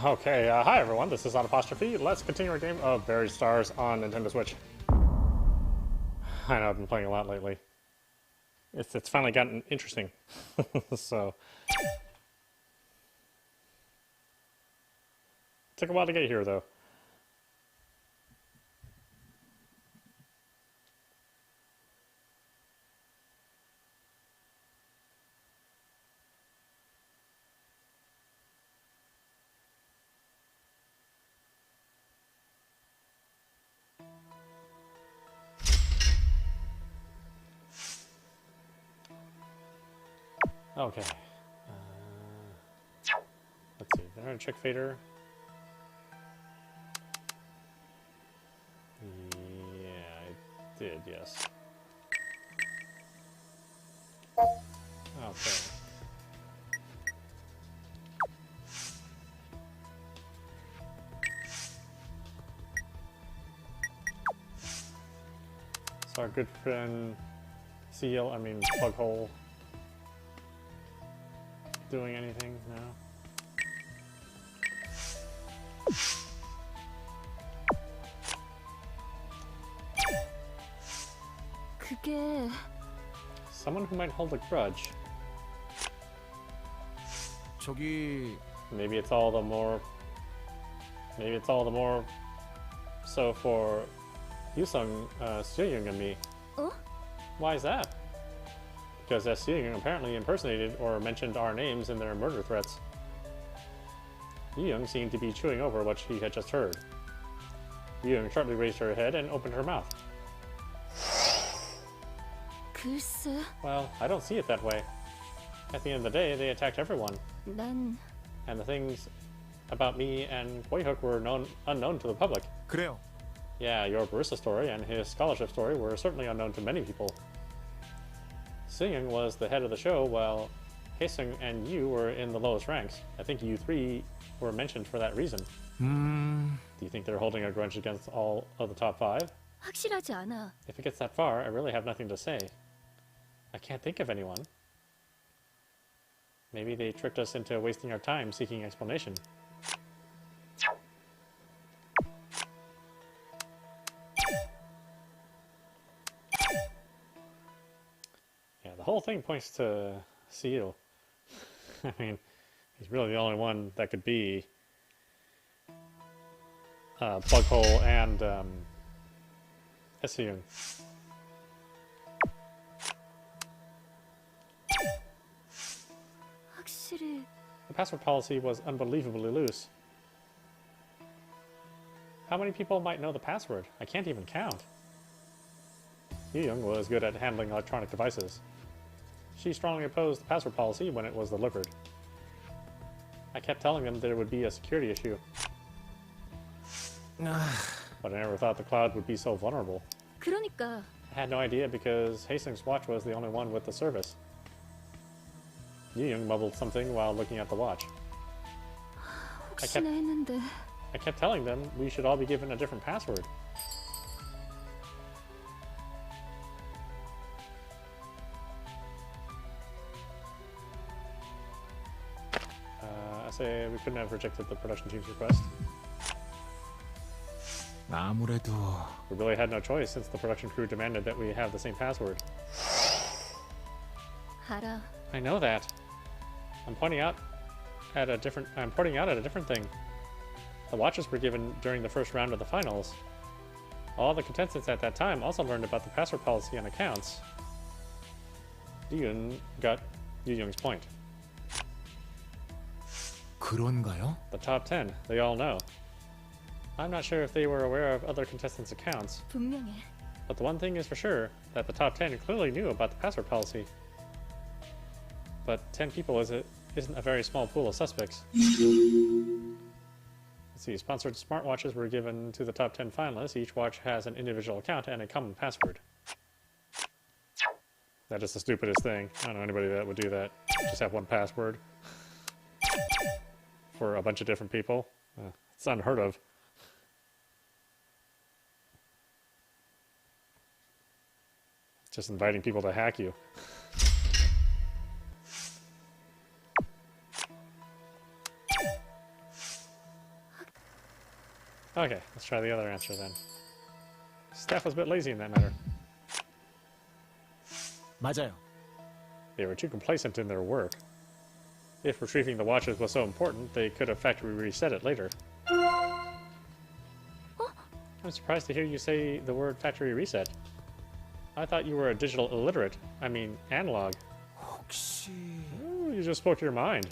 Okay, hi everyone, this is audap. Let's continue our game of Buried Stars on Nintendo Switch. I know I've been playing a lot lately. It's finally gotten interesting. So, took a while to get here though. Okay. Let's see. Did I check Phater? Yeah, I did, yes. Okay. So our good friend Plughole, doing anything now? 그게 Someone who might hold a grudge. 저기 Maybe it's all the more so for Yusung, Suyung and me. 어? Why is that? Because Suyung apparently impersonated or mentioned our names in their murder threats. Yuyung seemed to be chewing over what she had just heard. Yuyung sharply raised her head and opened her mouth. 글쎄, Well, I don't see it that way. At the end of the day, they attacked everyone. 난 And the things about me and Boyhook were unknown to the public. 그래요. Yeah, your barista story and his scholarship story were certainly unknown to many people. Singing was the head of the show, while Haesung and you were in the lowest ranks. I think you three were mentioned for that reason. Do you think they're holding a grudge against all of the top 5? 확실하지 않아. If it gets that far, I really have nothing to say. I can't think of anyone. Maybe they tricked us into wasting our time seeking explanation. Yeah, the whole thing points to Seal. I mean, he's really the only one that could be Plughole and Suyung. 확실히 The password policy was unbelievably loose. How many people might know the password? I can't even count. Young was good at handling electronic devices. She strongly opposed the password policy when it was delivered. I kept telling them that it would be a security issue. But I never thought the cloud would be so vulnerable. 그러니까 I had no idea because Hastings' watch was the only one with the service. Young mumbled something while looking at the watch. 혹시나 했는데 I kept telling them we should all be given a different password. I say we couldn't have rejected the production team's request. 아무래도 We really had no choice since the production crew demanded that we have the same password. 알아. I know that. I'm pointing out at a different thing. The watches were given during the first round of the finals. All the contestants at that time also learned about the password policy on accounts. Yoon got Young's point. 그런가요? The top 10, they all know. I'm not sure if they were aware of other contestants' accounts, 분명해. but the one thing is for sure, that the top 10 clearly knew about the password policy. But 10 people isn't a very small pool of suspects. Let's see, sponsored smartwatches were given to the top 10 finalists. Each watch has an individual account and a common password. That is the stupidest thing. I don't know anybody that would do that. Just have one password for a bunch of different people. It's unheard of. Just inviting people to hack you. Okay, let's try the other answer then. Staff was a bit lazy in that matter. 맞아요. They were too complacent in their work. If retrieving the watches was so important, they could have factory reset it later. I'm surprised to hear you say the word factory reset. I thought you were a digital illiterate. I mean, analog. 혹시 Ooh, you just spoke your mind.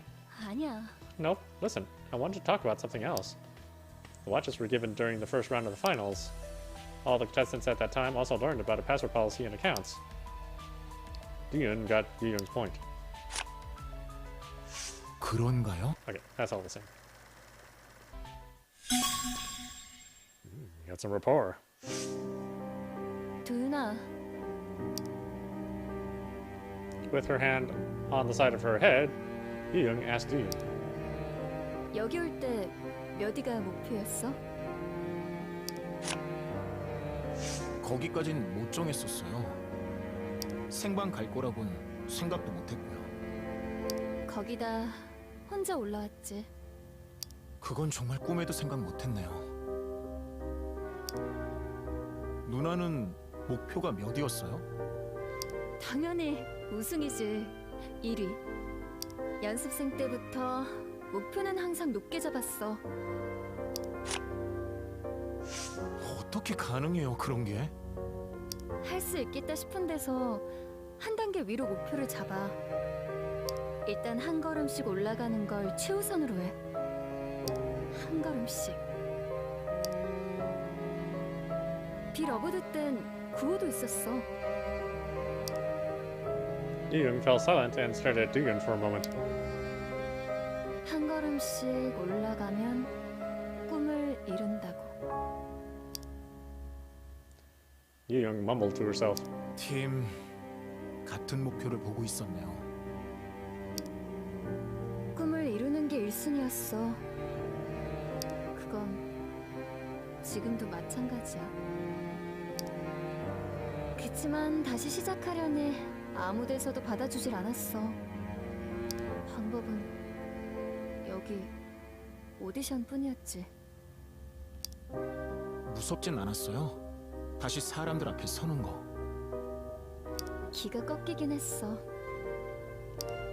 아니야. Nope, listen, I wanted to talk about something else. The watches were given during the first round of the finals. All the contestants at that time also learned about a password policy and accounts. Yoon got Young's point. 그런가요? Okay, that's all the same. You got some rapport. 도윤아, With her hand on the side of her head, Young asked Yoon. 여기 올 때 몇 위가 목표였어? 거기까진 못 정했었어요. 생방 갈 거라곤 생각도 못했고요. 거기다 혼자 올라왔지. 그건 정말 꿈에도 생각 못했네요. 누나는 목표가 몇이었어요? 당연히 우승이지. 1위. 연습생 때부터 목표는 항상 높게 잡았어. 어떻게 가능해요, 그런 게? 할 수 있겠다 싶은 데서 한 단계 위로 목표를 잡아. 일단 한 걸음씩 올라가는 걸 최우선으로 해. 한 걸음씩. 빌어보드 땐 구호도 있었어. Young fell silent and stared at Yoon for a moment. 한 걸음씩 올라가면 꿈을 이룬다고. Young mumbled to herself. 팀 같은 목표를 보고 있었네요. 꿈을 이루는 게 1순위였어. 그건 지금도 마찬가지야. 그치만 다시 시작하려니 아무 데서도 받아주질 않았어. 방법은 여기 오디션 뿐이었지. 무섭진 않았어요. 다시 사람들 앞에 서는 거. 기가 꺾이긴 했어.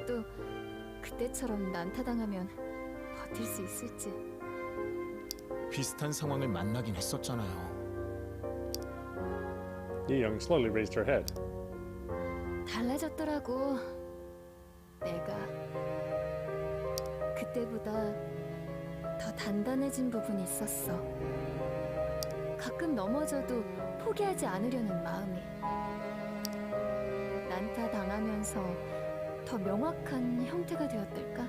또 그때처럼 난타당하면 버틸 수 있을지. 비슷한 상황을 만나긴 했었잖아요. Young slowly raised her head. 달라졌더라고. 내가 그때보다 더 단단해진 부분이 있었어. 가끔 넘어져도 포기하지 않으려는 마음이. 난타 당하면서 더 명확한 형태가 되었달까?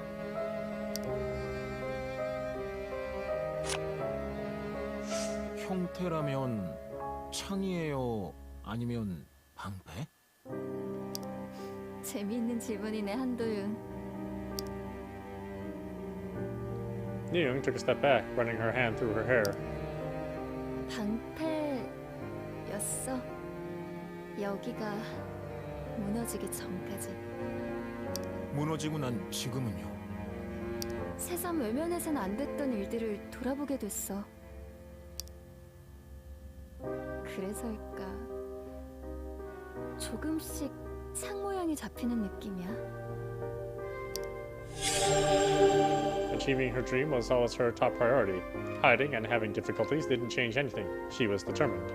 형태라면 창이에요? 아니면 방패? 재미있는 질문이네, 한도윤. Young took a step back, running her hand through her hair. 방패였어. 여기가 무너지기 전까지. 무너지고 난 지금은요? 새삼 외면해선 안 됐던 일들을 돌아보게 됐어. 그래서일까 조금씩 창 모양이 잡히는 느낌이야. Achieving her dream was always her top priority. Hiding and having difficulties didn't change anything. She was determined.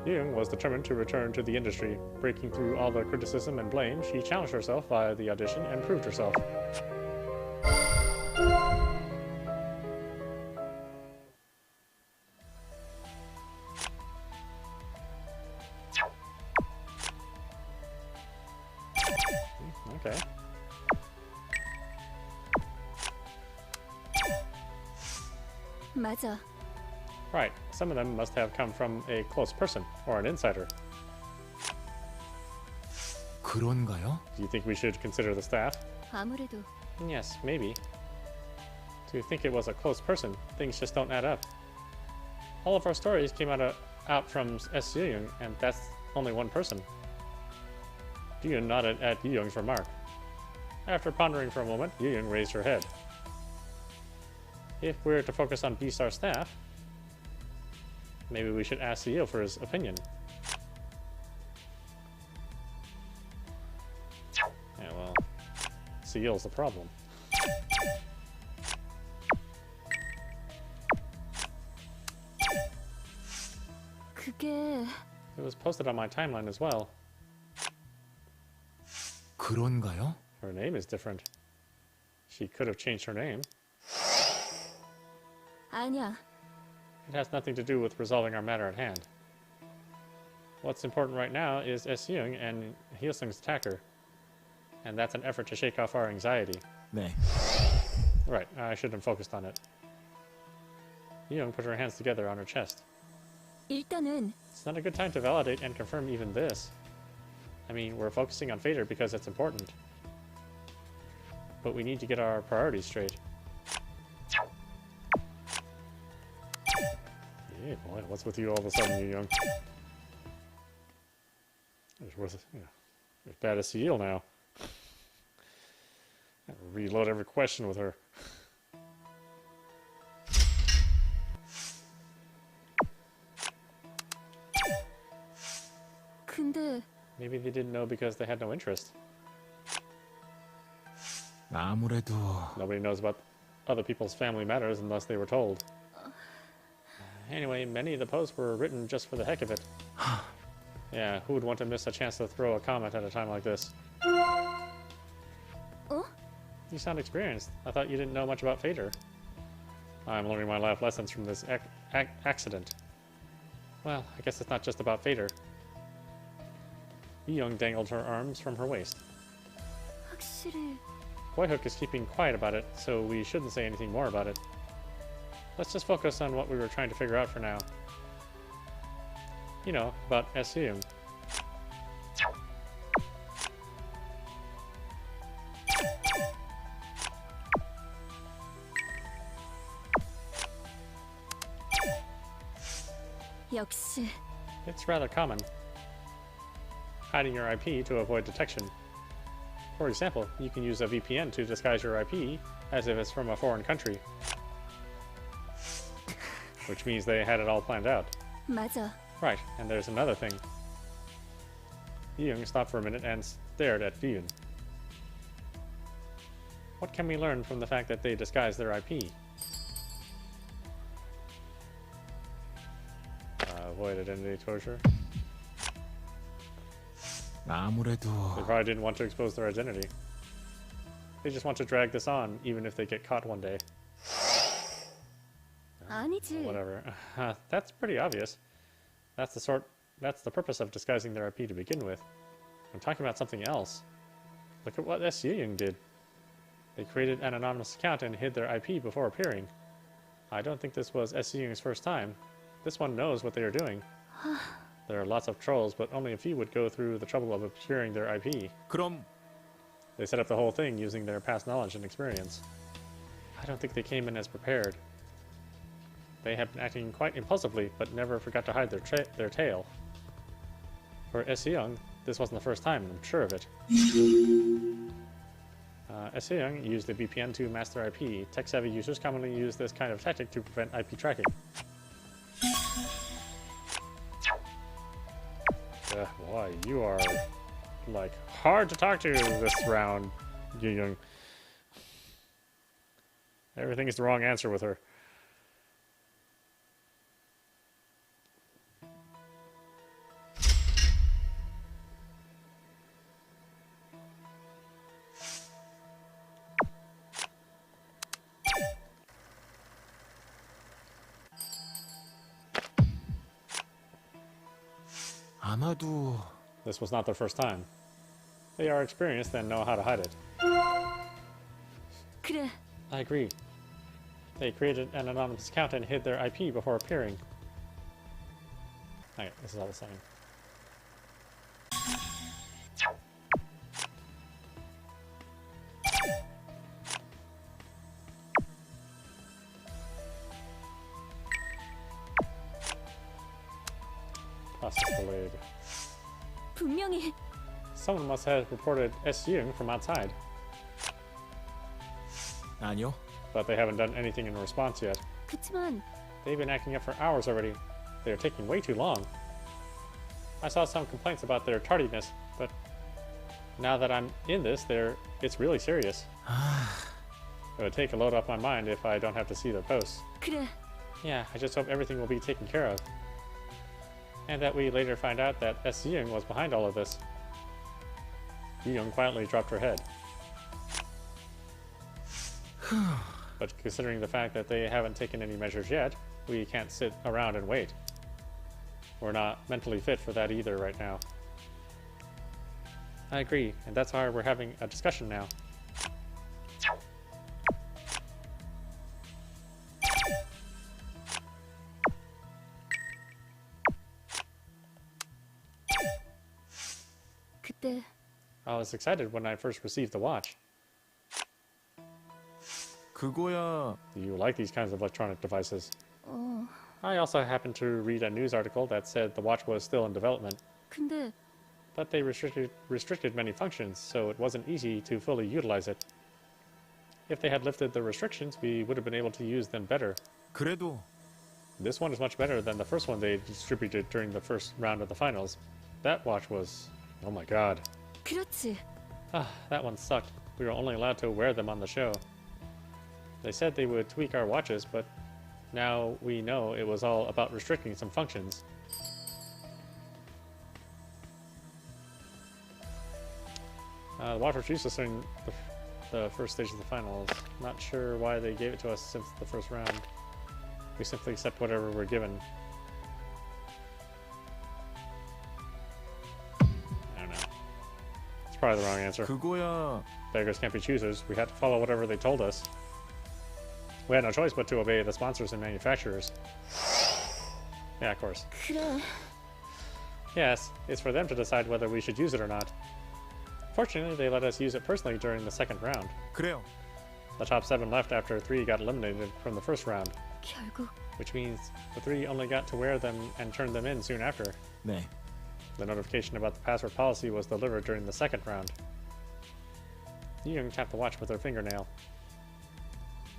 Young was determined to return to the industry. Breaking through all the criticism and blame, she challenged herself via the audition and proved herself. Okay. 맞아. Right. Some of them must have come from a close person or an insider. 그런가요? Do you think we should consider the staff? 아무래도 Yes, maybe. To think it was a close person, things just don't add up. All of our stories came out from S. Young, and that's only one person. Young nodded at Young's remark. After pondering for a moment, Young raised her head. If we're to focus on B-Star staff, maybe we should ask CEO for his opinion. Yeah, well, CEO's the problem. 그게 It was posted on my timeline as well. 그런가요? Her name is different. She could have changed her name. 아니야. It has nothing to do with resolving our matter at hand. What's important right now is S. Young and Hyosung's attacker. And that's an effort to shake off our anxiety. 네. Right, I should have focused on it. Young put her hands together on her chest. 일단은 It's not a good time to validate and confirm even this. I mean, we're focusing on Phater because it's important. But we need to get our priorities straight. Yeah, boy, what's with you all of a sudden, you Young? It's worth, you know, as bad as Seal now. Reload every question with her. 근데 Maybe they didn't know because they had no interest. 아무래도 Nobody knows about other people's family matters unless they were told. Anyway, many of the posts were written just for the heck of it. Yeah, who would want to miss a chance to throw a comment at a time like this? 어? You sound experienced. I thought you didn't know much about Phater. I'm learning my life lessons from this accident. Well, I guess it's not just about Phater. Young dangled her arms from her waist. 확실히 Boyhook is keeping quiet about it, so we shouldn't say anything more about it. Let's just focus on what we were trying to figure out for now. You know, about S. Young. 역시 It's rather common. Hiding your IP to avoid detection. For example, you can use a VPN to disguise your IP as if it's from a foreign country. Which means they had it all planned out. 맞아. Right, and there's another thing. Young stopped for a minute and stared at Vyun. What can we learn from the fact that they disguised their IP? Avoid identity exposure. 아무래도 They probably didn't want to expose their identity. They just want to drag this on, even if they get caught one day. 아니지. Whatever. That's pretty obvious. That's the purpose of disguising their IP to begin with. I'm talking about something else. Look at what S. Young did. They created an anonymous account and hid their IP before appearing. I don't think this was S. Young's first time. This one knows what they are doing. There are lots of trolls, but only a few would go through the trouble of obscuring their IP. 그럼 They set up the whole thing using their past knowledge and experience. I don't think they came in as prepared. They have been acting quite impulsively, but never forgot to hide their tail. For S. Young, this wasn't the first time, I'm sure of it. S. Young used the VPN to mask their IP. Tech-savvy users commonly use this kind of tactic to prevent IP tracking. Boy, you are, like, hard to talk to this round, Yu Young. Everything is the wrong answer with her. 아마도 This was not their first time. They are experienced and know how to hide it. 그래. I agree. They created an anonymous account and hid their IP before appearing. Okay, this is all the same. Process delayed. 분명히 Someone must have reported S. Young from outside. 아니요. but they haven't done anything in response yet. 그치만 They've been acting up for hours already. They're taking way too long. I saw some complaints about their tardiness, but now that I'm in this, it's really serious. It would take a load off my mind if I don't have to see their posts. 그래. Yeah, I just hope everything will be taken care of. And that we later find out that S. Young was behind all of this. Young quietly dropped her head. But considering the fact that they haven't taken any measures yet, we can't sit around and wait. We're not mentally fit for that either right now. I agree, and that's why we're having a discussion now. 그때 I was excited when I first received the watch. 그거야. Do you like these kinds of electronic devices? 어. I also happened to read a news article that said the watch was still in development, 근데 but they restricted many functions, so it wasn't easy to fully utilize it. If they had lifted the restrictions, we would have been able to use them better. 그래도 This one is much better than the first one they distributed during the first round of the finals. That watch was... oh my god. 그렇지. That one sucked. We were only allowed to wear them on the show. They said they would tweak our watches, but now we know it was all about restricting some functions. The watch was useless during the first stage of the finals. Not sure why they gave it to us since the first round. We simply accept whatever we're given. I don't know. It's probably the wrong answer. 그거야. Beggars can't be choosers. We had to follow whatever they told us. We had no choice but to obey the sponsors and manufacturers. Yeah, of course. 그래. Yes, it's for them to decide whether we should use it or not. Fortunately, they let us use it personally during the second round. 그래요. The top 7 left after 3 got eliminated from the first round, 결국 which means the 3 only got to wear them and turn them in soon after. 네. The notification about the password policy was delivered during the second round. Young tapped the watch with her fingernail.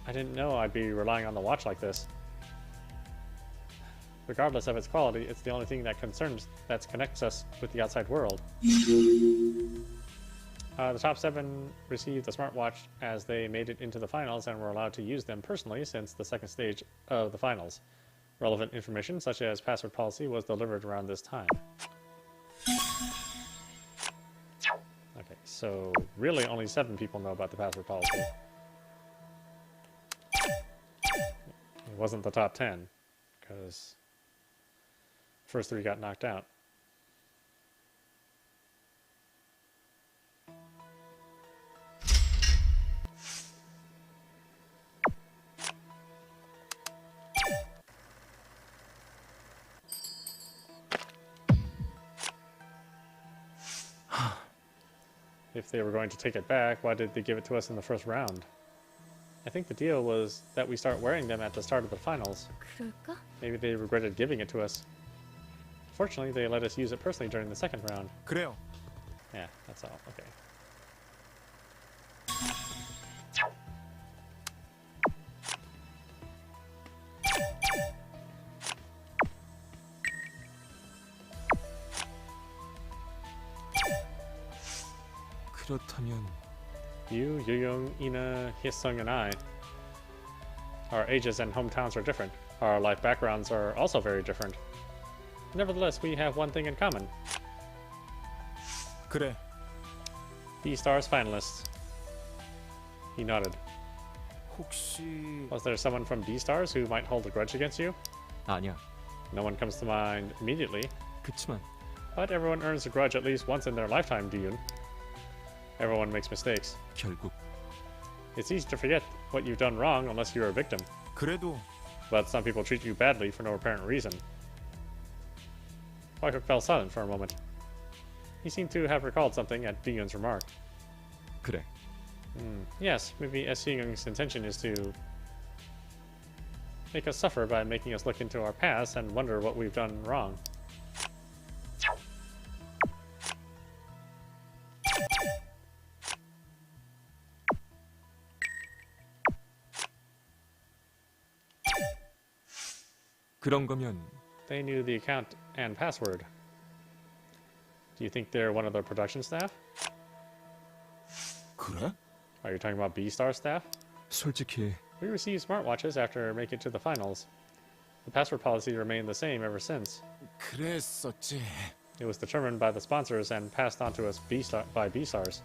I didn't know I'd be relying on the watch like this. Regardless of its quality, it's the only thing that connects us with the outside world. The top 7 received the smartwatch as they made it into the finals and were allowed to use them personally since the second stage of the finals. Relevant information such as password policy was delivered around this time. Okay, so really only 7 people know about the password policy. It wasn't the top 10 because the first 3 got knocked out. If they were going to take it back, why did they give it to us in the first round? I think the deal was that we start wearing them at the start of the finals. 그럴까? Maybe they regretted giving it to us. Fortunately, they let us use it personally during the second round. 그래요. Yeah, that's all. Okay. 그렇다면 You, Yu-Young, Ina, Hyesung, and I. Our ages and hometowns are different. Our life backgrounds are also very different. Nevertheless, we have one thing in common. 그래. B-Stars finalists. He nodded. 혹시 Was there someone from D-Stars who might hold a grudge against you? 아니야. No one comes to mind immediately, 그치만 but everyone earns a grudge at least once in their lifetime, Diyun. Everyone makes mistakes. 결국 It's easy to forget what you've done wrong unless you're a victim, 그래도 but some people treat you badly for no apparent reason. Wycook fell silent for a moment. He seemed to have recalled something at Diyun's remark. 그래. Yes, maybe S. Young's intention is to make us suffer by making us look into our past and wonder what we've done wrong. 그런 거면 They knew the account and password. Do you think they're one of the production staff? 그래? Are you talking about B-Star staff? 솔직히 We received smartwatches after making it to the finals. The password policy remained the same ever since. 그랬었지. It was determined by the sponsors and passed on to us by B-Stars.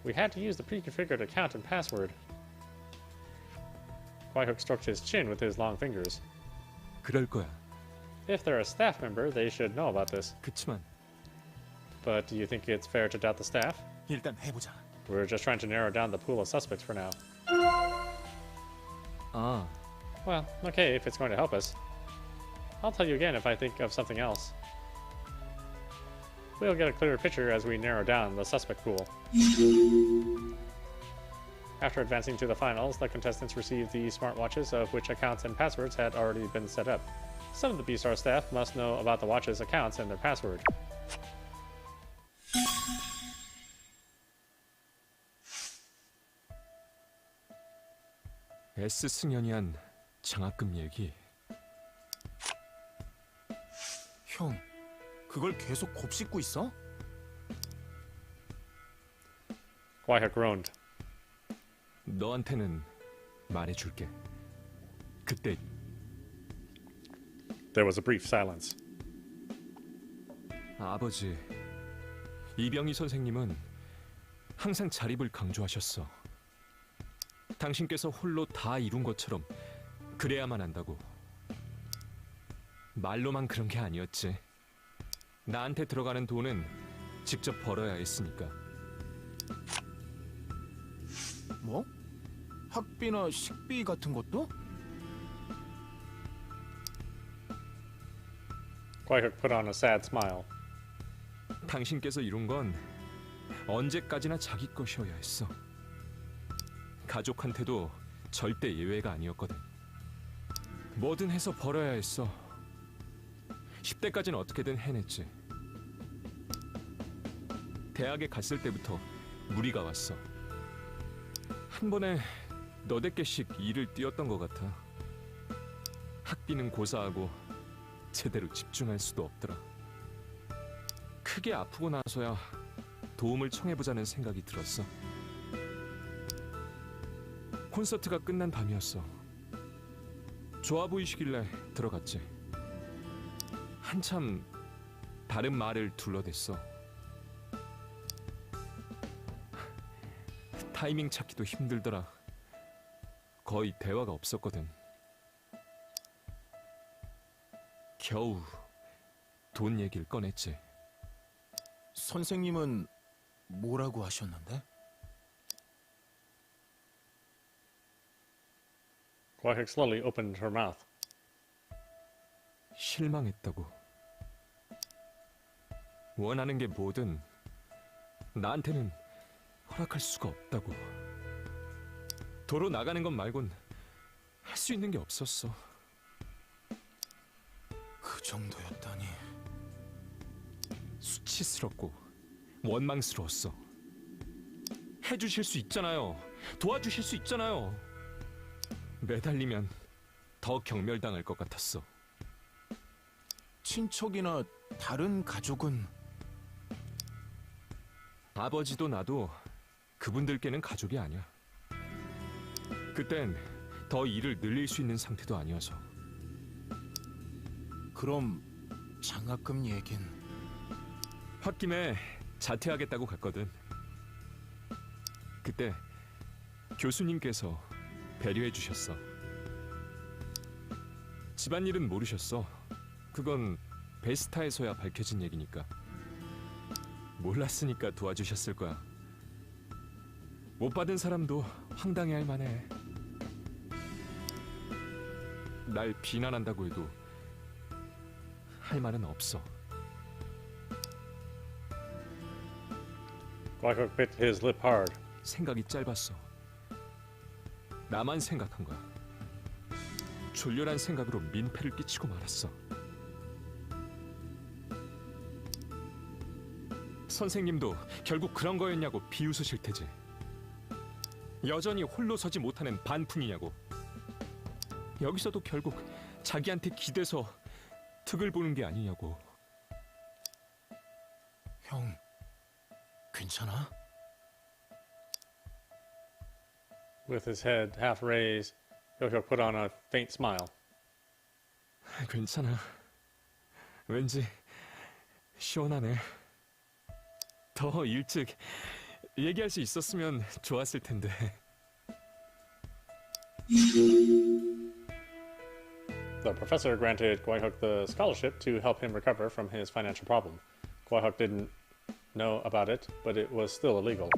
We had to use the pre-configured account and password. Whitehook stroked his chin with his long fingers. 그럴 거야. If they're a staff member, they should know about this. 그치만 But do you think it's fair to doubt the staff? 일단 해보자. We're just trying to narrow down the pool of suspects for now. 아, Well, okay, if it's going to help us. I'll tell you again if I think of something else. We'll get a clearer picture as we narrow down the suspect pool. After advancing to the finals, the contestants received the smartwatches of which accounts and passwords had already been set up. Some of the B-Star staff must know about the watches' accounts and their password. S 승연이 한 장학금 얘기. 형, 그걸 계속 곱씹고 있어? Whitehook groaned. 너한테는 말해줄게. 그때 There was a brief silence. 아버지 이병희 선생님은 항상 자립을 강조하셨어. 당신께서 홀로 다 이룬 것처럼 그래야만 한다고. 말로만 그런 게 아니었지. 나한테 들어가는 돈은 직접 벌어야 했으니까. 뭐? 학비나 식비 같은 것도? Whitehook put on a sad smile. 당신께서 이룬 건 언제까지나 자기 것이어야 했어. 가족한테도 절대 예외가 아니었거든. 뭐든 해서 벌어야 했어. 10대까지는 어떻게든 해냈지. 대학에 갔을 때부터 무리가 왔어. 한 번에 너댓 개씩 일을 뛰었던 것 같아. 학비는 고사하고 제대로 집중할 수도 없더라. 크게 아프고 나서야 도움을 청해보자는 생각이 들었어. 콘서트가 끝난 밤이었어. 좋아 보이시길래 들어갔지. 한참 다른 말을 둘러댔어. 타이밍 찾기도 힘들더라. 거의 대화가 없었거든. 겨우 돈 얘기를 꺼냈지. 선생님은 뭐라고 하셨는데? Whitehook slowly opened her mouth. 실망했다고. 원하는 게 뭐든 나한테는 허락할 수가 없다고. 도로 나가는 것 말곤 할 수 있는 게 없었어. 그 정도였다니. 수치스럽고 원망스러웠어. 해주실 수 있잖아요. 도와주실 수 있잖아요. 매달리면 더 경멸당할 것 같았어. 친척이나 다른 가족은? 아버지도 나도 그분들께는 가족이 아니야. 그땐 더 일을 늘릴 수 있는 상태도 아니어서. 그럼 장학금 얘긴? 홧김에 자퇴하겠다고 갔거든. 그때 교수님께서 배려해 주셨어. 집안일은 모르셨어. 그건 베스타에서야 밝혀진 얘기니까. 몰랐으니까 도와주셨을 거야. 못 받은 사람도 황당해할 만해. 날 비난한다고 해도 할 말은 없어. Whitehook bit his lip hard. 생각이 짧았어. 나만 생각한 거야. 졸렬한 생각으로 민폐를 끼치고 말았어. 선생님도 결국 그런 거였냐고 비웃으실 테지. 여전히 홀로 서지 못하는 반푼이냐고. 여기서도 결국 자기한테 기대서 득을 보는 게 아니냐고. 형, 괜찮아? With his head half raised, Kyo-hyuk put on a faint smile. 괜찮아. 왠지 시원하네. 더 일찍 얘기할 수 있었으면 좋았을 텐데. The professor granted Kyo-hyuk the scholarship to help him recover from his financial problem. Kyo-hyuk didn't know about it, but it was still illegal.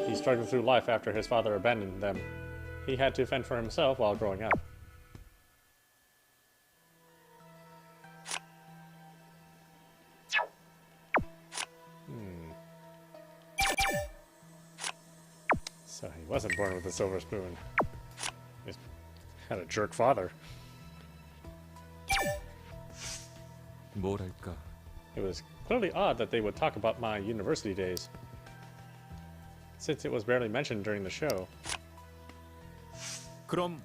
He struggled through life after his father abandoned them. He had to fend for himself while growing up. So he wasn't born with a silver spoon. He had a jerk father. 뭐랄까. It was clearly odd that they would talk about my university days, since it was barely mentioned during the show. 그럼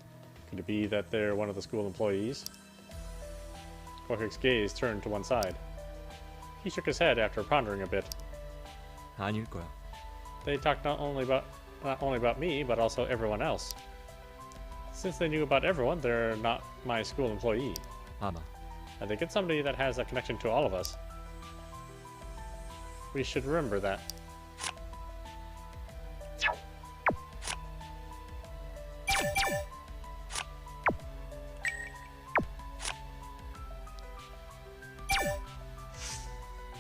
Could it be that they're one of the school employees? Kyo-hyuk's gaze turned to one side. He shook his head after pondering a bit. 아닐 거야. They talked not only about me, but also everyone else. Since they knew about everyone, they're not my school employee. 아마. I think it's somebody that has a connection to all of us. We should remember that.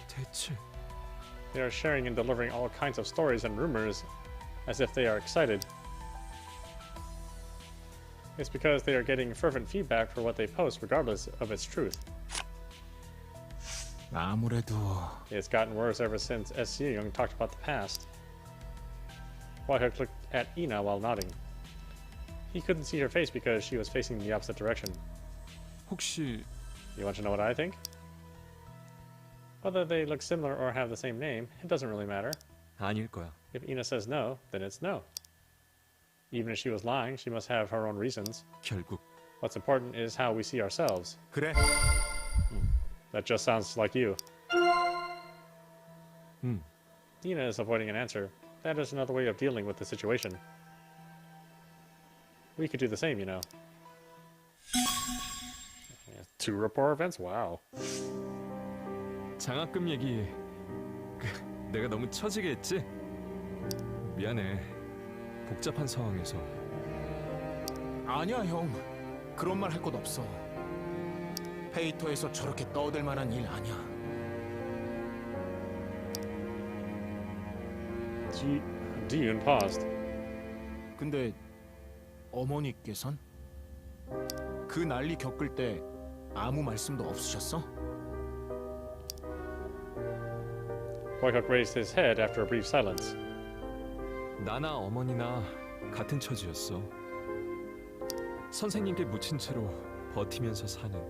대체 They are sharing and delivering all kinds of stories and rumors as if they are excited. It's because they are getting fervent feedback for what they post regardless of its truth. 아무래도 It's gotten worse ever since S. Young talked about the past. Kyo-hyuk looked at Ina while nodding. He couldn't see her face because she was facing the opposite direction. 혹시 You want to know what I think? Whether they look similar or have the same name, it doesn't really matter. 아닐 거야. If Ina says no, then it's no. Even if she was lying, she must have her own reasons. 결국 What's important is how we see ourselves. 그래. That just sounds like you. 음. Ina is avoiding an answer. That is another way of dealing with the situation. We could do the same, you know. Yeah, 2 rapport events? Wow. 장학금 얘기 내가 너무 처지게 했지? 미안해. 복잡한 상황에서. 아니야, 형. 그런 말 할 것 없어. 페이터에서 저렇게 떠들 만한 일 아니야. Dune paused. 근데 어머니께선? 그 난리 겪을 때 아무 말씀도 없으셨어? Kyo-hyuk raised his head after a brief silence. 나나 어머니나 같은 처지였어. 선생님께 묻힌 채로 버티면서 사는.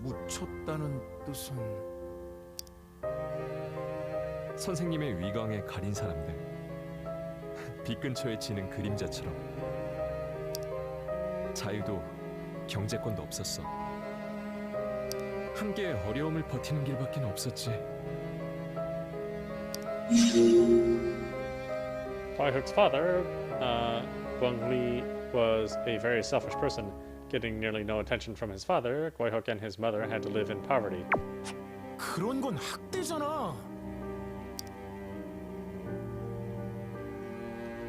묻혔다는 뜻은... 선생님의 위광에 가린 사람들. 빛 근처에 지는 그림자처럼. 자유도 경제권도 없었어. 한계의 어려움을 버티는 길밖에 없었지. Kyo-hyuk's father, Gwang-lee, was a very selfish person. Getting nearly no attention from his father, Kyo-hyuk and his mother had to live in poverty. 그런 건 학대잖아.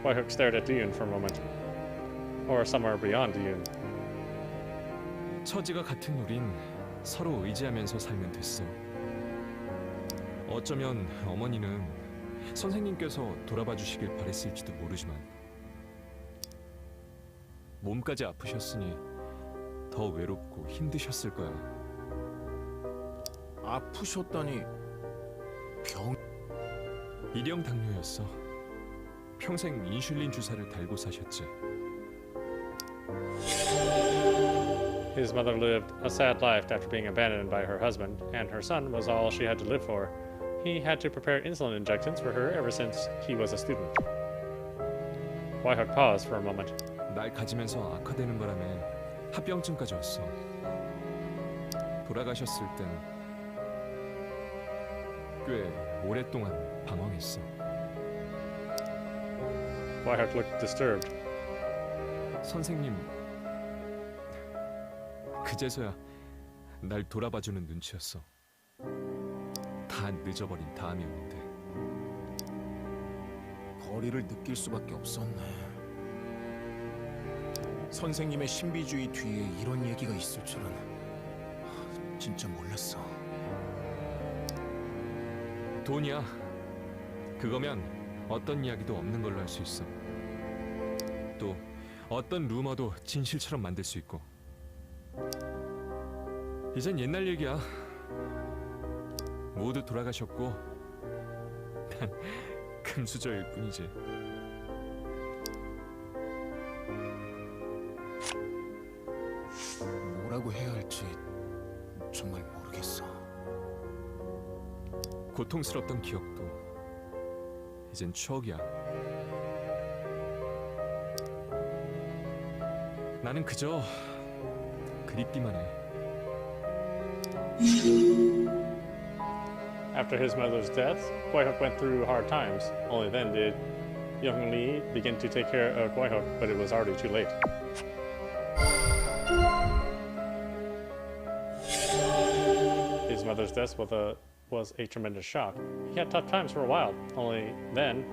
Kyo-hyuk stared at Dune for a moment. Or somewhere beyond Dune. 처지가 같은 우린 서로 의지하면서 살면 됐어. 어쩌면 어머니는 선생님께서 돌아봐 주시길 바랬을지도 모르지만 몸까지 아프셨으니 더 외롭고 힘드셨을 거야. 아프셨다니... 병... 일형 당뇨였어. 평생 인슐린 주사를 달고 사셨지. His mother lived a sad life after being abandoned by her husband, and her son was all she had to live for. He had to prepare insulin injections for her ever since he was a student. Gwaihok paused for a moment. 날 가지면서 악화되는 바람에 합병증까지 왔어. 돌아가셨을 땐 꽤 오랫동안 방황했어. Gwaihok looked disturbed. 선생님, 그제서야 날 돌아봐주는 눈치였어. 다 늦어버린 다음이었는데. 거리를 느낄 수밖에 없었네. 선생님의 신비주의 뒤에 이런 얘기가 있을 줄은 진짜 몰랐어. 돈이야. 그거면 어떤 이야기도 없는 걸로 할 수 있어. 또 어떤 루머도 진실처럼 만들 수 있고. 이젠 옛날 얘기야. 모두 돌아가셨고 난 금수저일 뿐이지. 뭐라고 해야 할지 정말 모르겠어. 고통스럽던 기억도 이젠 추억이야. 나는 그저 그립기만 해. After his mother's death, Gwaihok went through hard times. Only then did young Lee begin to take care of Gwaihok, but it was already too late. His mother's death was a tremendous shock. He had tough times for a while. Only then,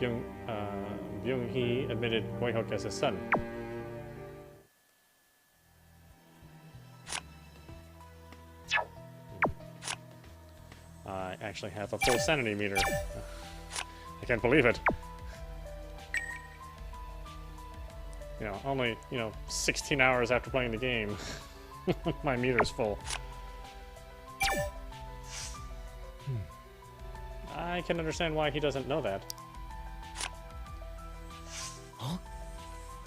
Byung-hee admitted Gwaihok as his son. I actually have a full sanity meter. I can't believe it. Only 16 hours after playing the game, my meter's full. I can understand why he doesn't know that. Huh?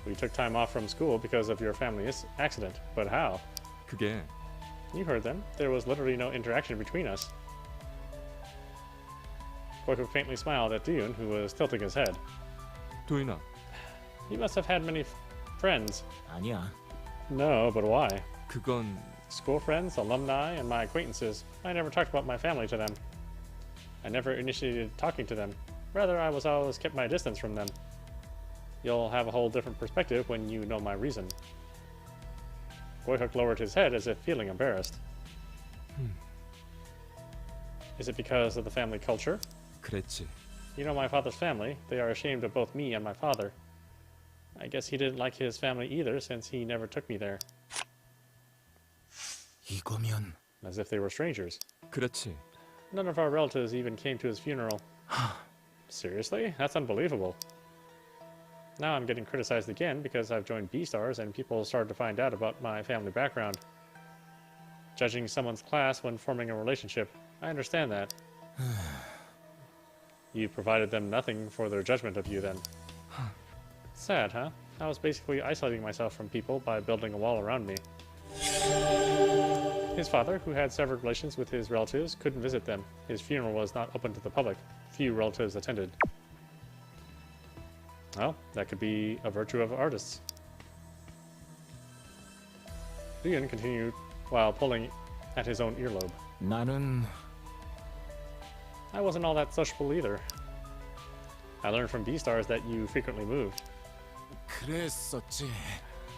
We took time off from school because of your family accident, but how? 그게 You heard them. There was literally no interaction between us. Gwaihok faintly smiled at Duyun, who was tilting his head. 도윤아, You must have had many friends. 아니야. No, but why? 그건 School friends, alumni, and my acquaintances. I never talked about my family to them. I never initiated talking to them. Rather, I was always kept my distance from them. You'll have a whole different perspective when you know my reason. Gwaihok lowered his head as if feeling embarrassed. Is it because of the family culture? 그랬지. You know my father's family. They are ashamed of both me and my father. I guess he didn't like his family either since he never took me there. 이거면 As if they were strangers. 그렇지. None of our relatives even came to his funeral. Seriously? That's unbelievable. Now I'm getting criticized again because I've joined B-Stars and people started to find out about my family background. Judging someone's class when forming a relationship. I understand that. You provided them nothing for their judgment of you then. Sad, huh? I was basically isolating myself from people by building a wall around me. His father, who had severed relations with his relatives, couldn't visit them. His funeral was not open to the public. Few relatives attended. Well, that could be a virtue of artists. Duyun continued while pulling at his own earlobe. 나는 I wasn't all that sociable either. I learned from B-Stars that you frequently moved. 그랬었지.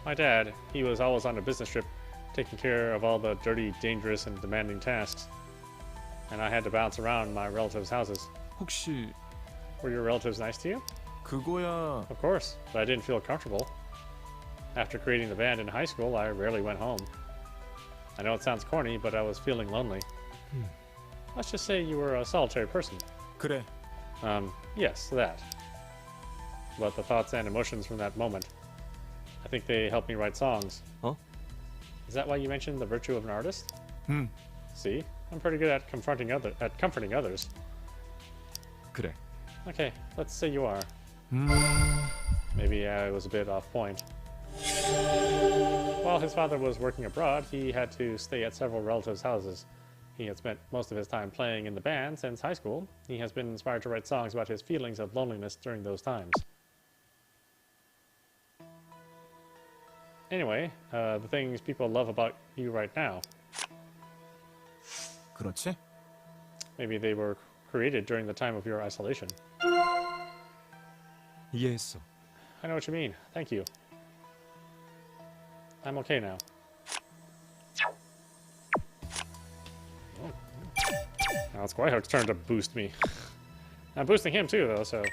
My dad, he was always on a business trip, taking care of all the dirty, dangerous, and demanding tasks. And I had to bounce around my relatives' houses. 혹시 Were your relatives nice to you? 그거야. Of course, but I didn't feel comfortable. After creating the band in high school, I rarely went home. I know it sounds corny, but I was feeling lonely. Let's just say you were a solitary person. 그래. Yes, that. But the thoughts and emotions from that moment, I think they helped me write songs. Huh? Is that why you mentioned the virtue of an artist? 음. See, I'm pretty good at comforting others. 그래. Okay, let's say you are. Maybe I was a bit off point. While his father was working abroad, he had to stay at several relatives' houses. He has spent most of his time playing in the band since high school. He has been inspired to write songs about his feelings of loneliness during those times. Anyway, the things people love about you right now. 그렇지? Maybe they were created during the time of your isolation. 이해했어. I know what you mean. Thank you. I'm okay now. Oh. Now it's Whitehook's turn to boost me. I'm boosting him too, though, so...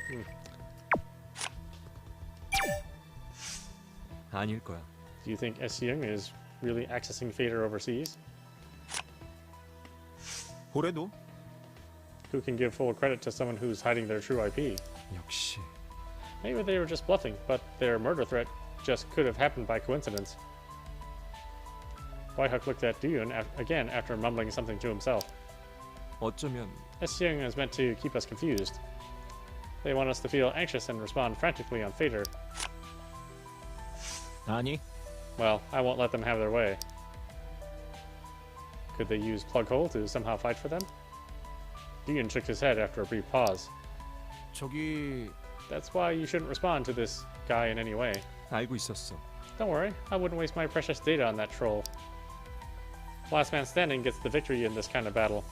아닐 거야. Do you think Seung is really accessing Phater overseas? 올해도 Who can give full credit to someone who's hiding their true IP? 역시 Maybe they were just bluffing, but their murder threat just could have happened by coincidence. Whitehook looked at Duyun again after mumbling something to himself. 어쩌면 Seung is meant to keep us confused. They want us to feel anxious and respond frantically on Phater. 아니, Well, I won't let them have their way. Could they use Plughole to somehow fight for them? Duyun shook his head after a brief pause. 저기 That's why you shouldn't respond to this guy in any way. 알고 있었어. Don't worry, I wouldn't waste my precious data on that troll. Last man standing gets the victory in this kind of battle.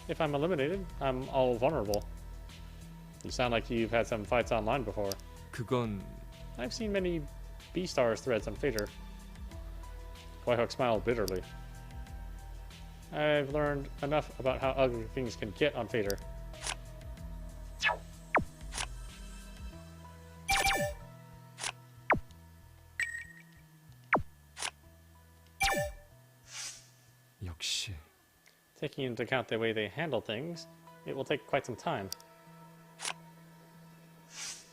If I'm eliminated, I'm all vulnerable. You sound like you've had some fights online before. 그건 I've seen many B-Stars threads on Phater. Whitehook smiled bitterly. I've learned enough about how ugly things can get on Phater. 역시 Taking into account the way they handle things, it will take quite some time.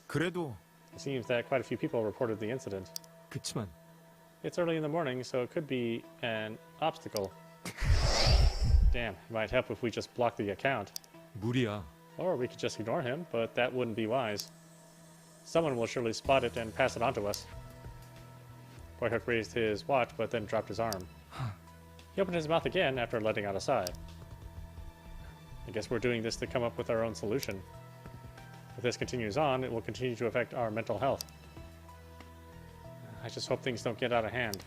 그래도 It seems that quite a few people reported the incident. 그치만 It's early in the morning, so it could be an obstacle. Damn, it might help if we just block the account. 무리야. Or we could just ignore him, but that wouldn't be wise. Someone will surely spot it and pass it on to us. Whitehook raised his watch, but then dropped his arm. He opened his mouth again after letting out a sigh. I guess we're doing this to come up with our own solution. If this continues on, it will continue to affect our mental health. I just hope things don't get out of hand.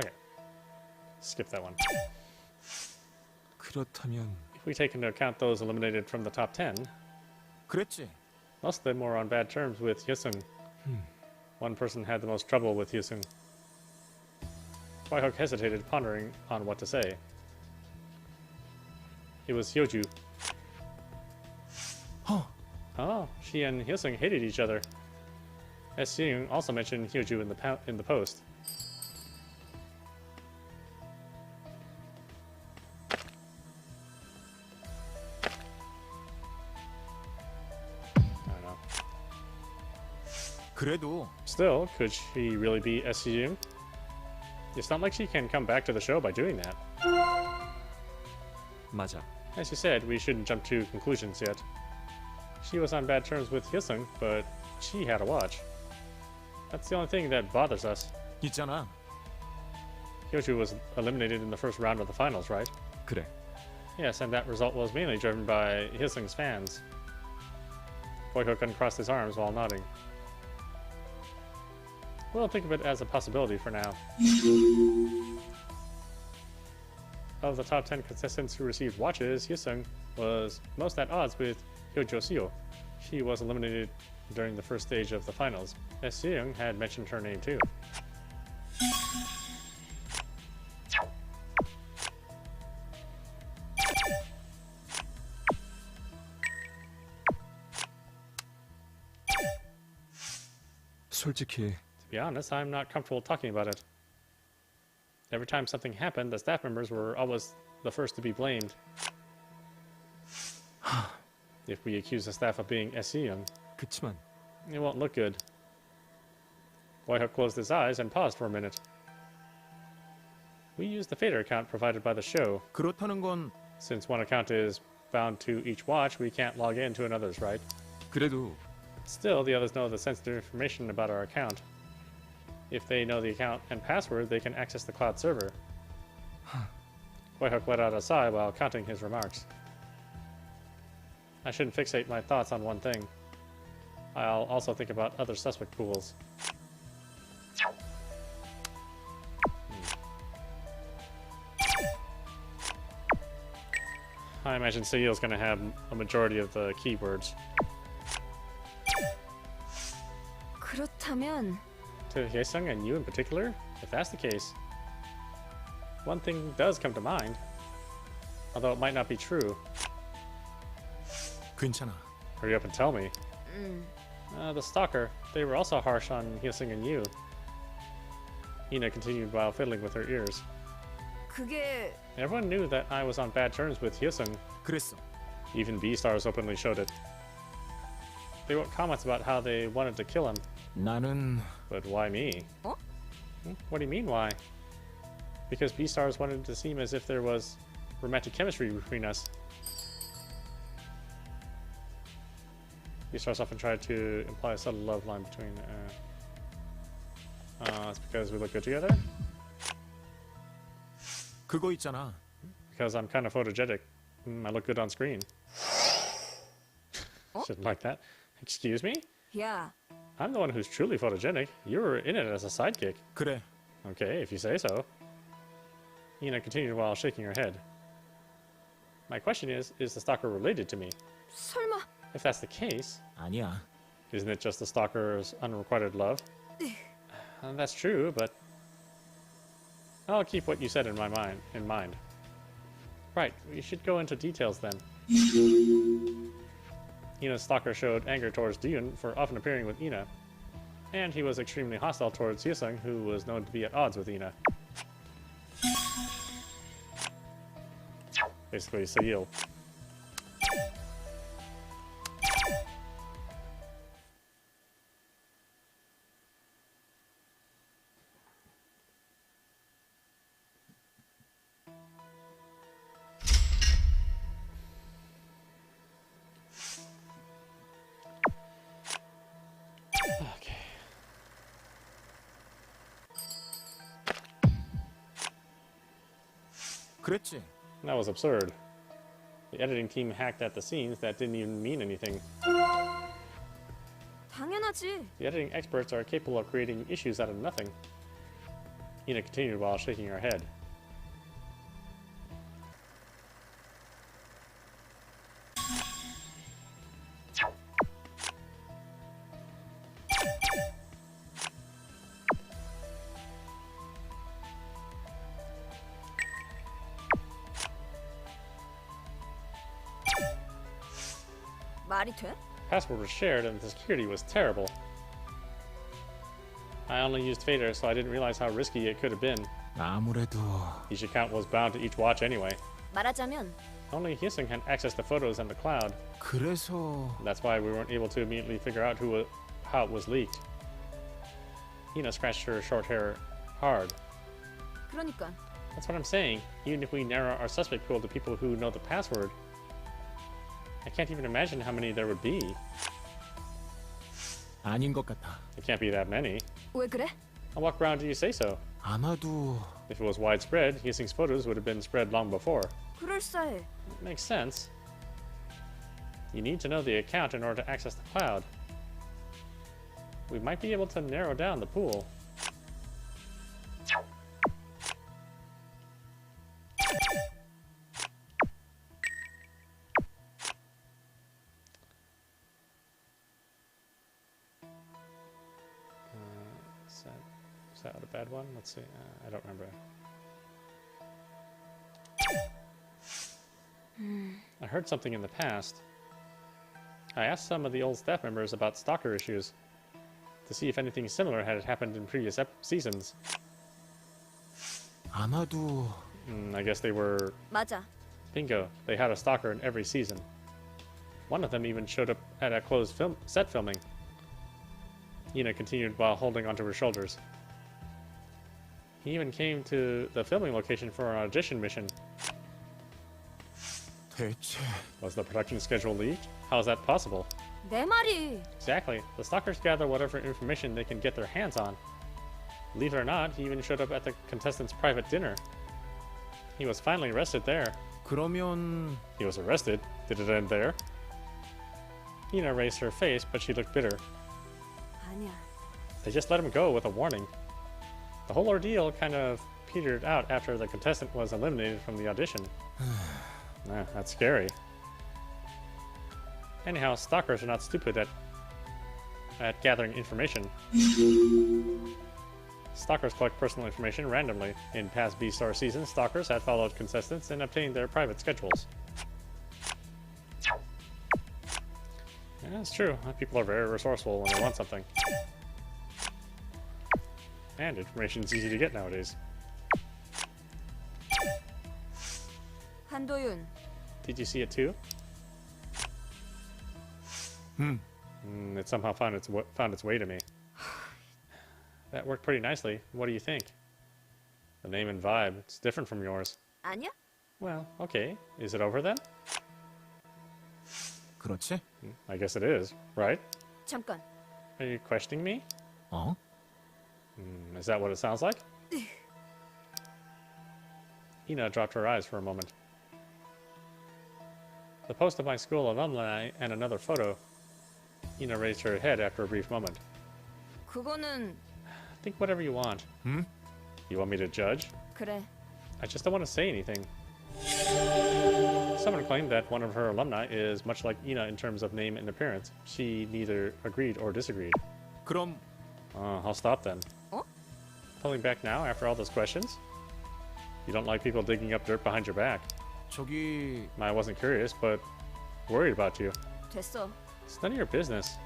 Okay. Skip that one. 그렇다면 If we take into account those eliminated from the top 10, 그랬지. most of them were on bad terms with Hyesung. One person had the most trouble with Hyesung. Whitehook hesitated, pondering on what to say. It was Hyoju. Huh. Oh, she and Hyesung hated each other. Seung also mentioned Hyoju in the post. I don't know. 그래도 Still, could she really be Seung? It's not like she can come back to the show by doing that. 맞아. As you said, we shouldn't jump to conclusions yet. She was on bad terms with Hyesung, but she had a watch. That's the only thing that bothers us. 있잖아. Hyoju was eliminated in the first round of the finals, right? 그래. Yes, and that result was mainly driven by Hyesung's fans. Whitehook uncrossed his arms while nodding. We'll think of it as a possibility for now. Of the top 10 contestants who received watches, Hyesung was most at odds with Hyojo Seo. She was eliminated during the first stage of the finals. Seung had mentioned her name too. 솔직히 To be honest, I'm not comfortable talking about it. Every time something happened, the staff members were always the first to be blamed. If we accuse the staff of being Seung, 그치만 it won't look good. Boyhook closed his eyes and paused for a minute. We use the Phater account provided by the show. 그렇다는 건 Since one account is bound to each watch, we can't log in to another's, right? 그래도 Still, the others know the sensitive information about our account. If they know the account and password, they can access the cloud server. Boyhook let out a sigh while counting his remarks. I shouldn't fixate my thoughts on one thing. I'll also think about other suspect pools. I imagine Seal's gonna have a majority of the keywords. 그렇다면 To Hyesung and you in particular? If that's the case, one thing does come to mind, although it might not be true. 괜찮아. Hurry up and tell me. The stalker, they were also harsh on Hyesung and you. Ina continued while fiddling with her ears. 그게 Everyone knew that I was on bad terms with Hyesung. 그랬어. Even B-Stars openly showed it. They wrote comments about how they wanted to kill him. 나는 But why me? 어? What do you mean, why? Because B-Stars wanted to seem as if there was romantic chemistry between us. B-Stars often tried to imply a subtle love line between... it's because we look good together? 그거 있잖아. Because I'm kind of photogenic. I look good on screen. Shouldn't like that. Excuse me? 야, I'm the one who's truly photogenic. You were in it as a sidekick. 그래. Okay, if you say so. Ina continued while shaking her head. My question is the stalker related to me? 설마 If that's the case, 아니야. isn't it just the stalker's unrequited love? That's true, but I'll keep what you said in mind. Right, we should go into details then. Ina's stalker showed anger towards Dune for often appearing with Ina, and he was extremely hostile towards Hyesung, who was known to be at odds with Ina. Basically, Sayil. Okay. 그랬지. That was absurd. The editing team hacked at the scenes that didn't even mean anything. 당연하지. The editing experts are capable of creating issues out of nothing. Ina continued while shaking her head. 말이 돼? Password was shared and the security was terrible. I only used Phater, so I didn't realize how risky it could have been. 아무래도 Each account was bound to each watch anyway. 말하자면 Only Hyesung had access to photos and the cloud. 그래서 That's why we weren't able to immediately figure out how it was leaked. Ina scratched her short hair hard. 그러니까 That's what I'm saying. Even if we narrow our suspect pool to people who know the password, I can't even imagine how many there would be. 아닌 것 같아. It can't be that many. 왜 그래? On what ground do you say so? 아마도 If it was widespread, Hyesung's photos would have been spread long before. 그럴싸해. It makes sense. You need to know the account in order to access the cloud. We might be able to narrow down the pool. Is that a bad one? Let's see. I don't remember. I heard something in the past. I asked some of the old staff members about stalker issues to see if anything similar had happened in previous seasons. 아마도 I guess they were 맞아. bingo. They had a stalker in every season. One of them even showed up at a closed set filming. Ina continued while holding onto her shoulders. He even came to the filming location for an audition mission. 대체 Was the production schedule leaked? How is that possible? 내 말이. Exactly. The stalkers gather whatever information they can get their hands on. Believe it or not, he even showed up at the contestants' private dinner. He was finally arrested there. 그러면 He was arrested? Did it end there? Ina raised her face, but she looked bitter. 아니야. They just let him go with a warning. The whole ordeal kind of petered out after the contestant was eliminated from the audition. That's scary. Anyhow, stalkers are not stupid at gathering information. Stalkers collect personal information randomly. In past B-Star seasons, stalkers had followed contestants and obtained their private schedules. Yeah, that's true. People are very resourceful when they want something. And information's easy to get nowadays. 한도윤. Did you see it too? It somehow found its way to me. That worked pretty nicely. What do you think? The name and vibe, it's different from yours. 아니야? Well, okay. Is it over then? 그렇지? I guess it is, right? 잠깐. Are you questioning me? 어? Is that what it sounds like? Ina dropped her eyes for a moment. The post of my school alumni and another photo. Ina raised her head after a brief moment. 그거는 Think whatever you want. You want me to judge? 그래. I just don't want to say anything. Someone claimed that one of her alumni is much like Ina in terms of name and appearance. She neither agreed or disagreed. 그럼 I'll stop then. 어? Pulling back now after all those questions? You don't like people digging up dirt behind your back. 저기 I wasn't curious, but worried about you. 됐어. It's none of your business.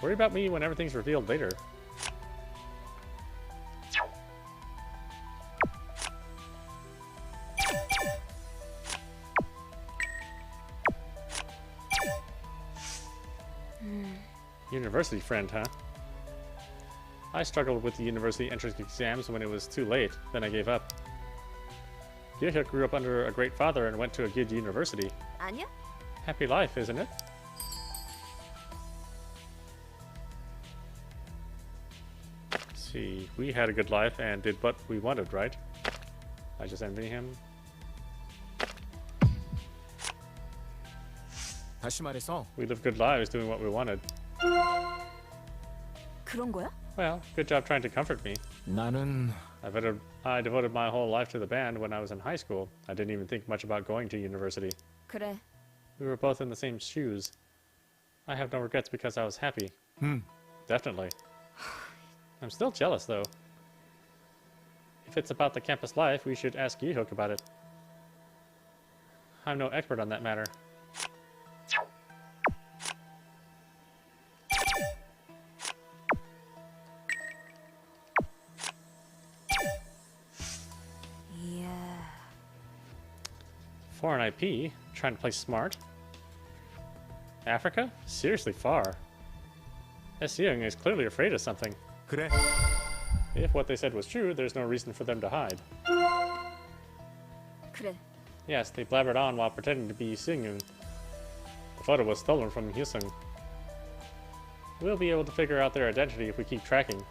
Worry about me when everything's revealed later. University friend, huh? I struggled with the university entrance exams when it was too late, then I gave up. Gyuhyuk grew up under a great father and went to a good university. 아니야? Happy life, isn't it? See, we had a good life and did what we wanted, right? I just envy him. 다시 말해서 We lived good lives doing what we wanted. 그런 거야? Well, good job trying to comfort me. 나는 I devoted my whole life to the band when I was in high school. I didn't even think much about going to university. 그래. We were both in the same shoes. I have no regrets because I was happy. Definitely. I'm still jealous, though. If it's about the campus life, we should ask Yihook about it. I'm no expert on that matter. 이야. Foreign IP? Trying to play smart? Africa? Seriously far. Young is clearly afraid of something. 그래. If what they said was true, there's no reason for them to hide. 그래. Yes, they blabbered on while pretending to be Seung. The photo was stolen from Hyesung. We'll be able to figure out their identity if we keep tracking.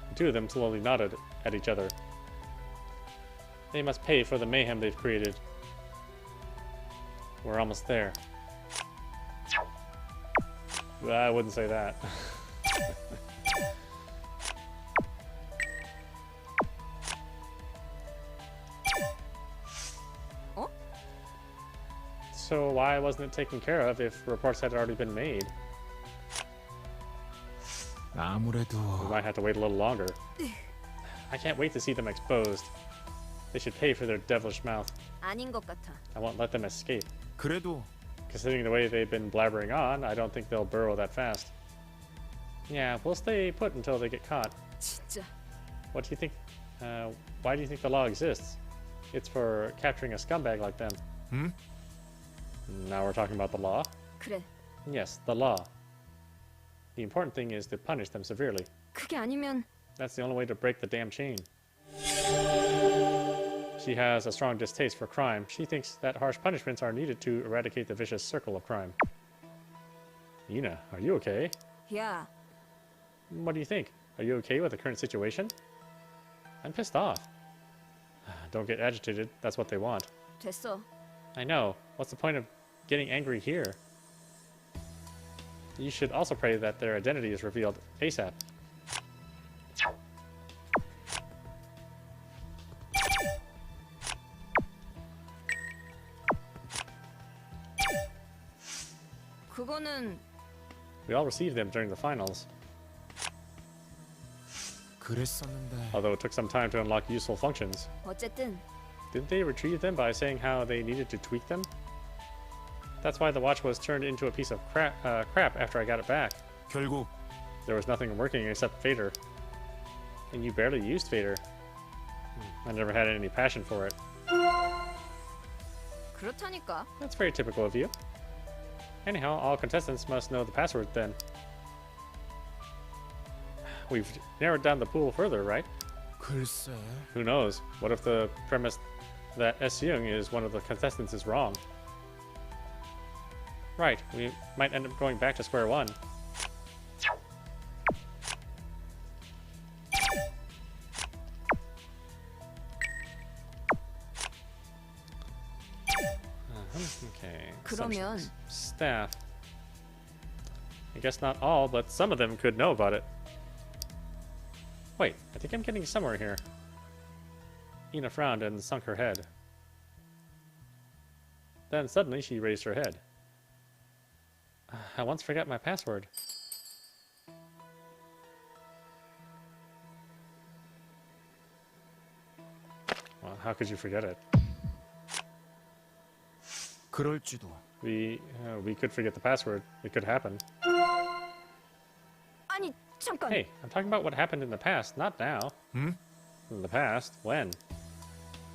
The two of them slowly nodded at each other. They must pay for the mayhem they've created. We're almost there. I wouldn't say that. 어? So why wasn't it taken care of if reports had already been made? 아무래도 We might have to wait a little longer. I can't wait to see them exposed. They should pay for their devilish mouth. 아닌 것 같아. I won't let them escape. 그래도 Considering the way they've been blabbering on, I don't think they'll burrow that fast. Yeah, we'll stay put until they get caught. 진짜. What do you think? Why do you think the law exists? It's for capturing a scumbag like them. Now we're talking about the law? 그래. Yes, the law. The important thing is to punish them severely. 그게 아니면 That's the only way to break the damn chain. She has a strong distaste for crime. She thinks that harsh punishments are needed to eradicate the vicious circle of crime. Ina, are you okay? 야, What do you think? Are you okay with the current situation? I'm pissed off. Don't get agitated. That's what they want. 됐어. I know. What's the point of getting angry here? You should also pray that their identity is revealed ASAP. 그거는 We all received them during the finals, 그랬었는데. although it took some time to unlock useful functions. 어쨌든 Didn't they retrieve them by saying how they needed to tweak them? That's why the watch was turned into a piece of crap after I got it back. 결국 There was nothing working except Phater. And you barely used Phater. I never had any passion for it. 그렇다니까. That's very typical of you. Anyhow, all contestants must know the password then. We've narrowed down the pool further, right? 글쎄. Who knows? What if the premise that S. Young is one of the contestants is wrong? Right, we might end up going back to square one. Okay. 그러면 assumptions. Staff. I guess not all, but some of them could know about it. Wait, I think I'm getting somewhere here. Ina frowned and sunk her head. Then suddenly she raised her head. I once forgot my password. Well, how could you forget it? 그럴지도. We could forget the password. It could happen. 아니 잠깐. Hey, I'm talking about what happened in the past, not now. Hmm? In the past? When?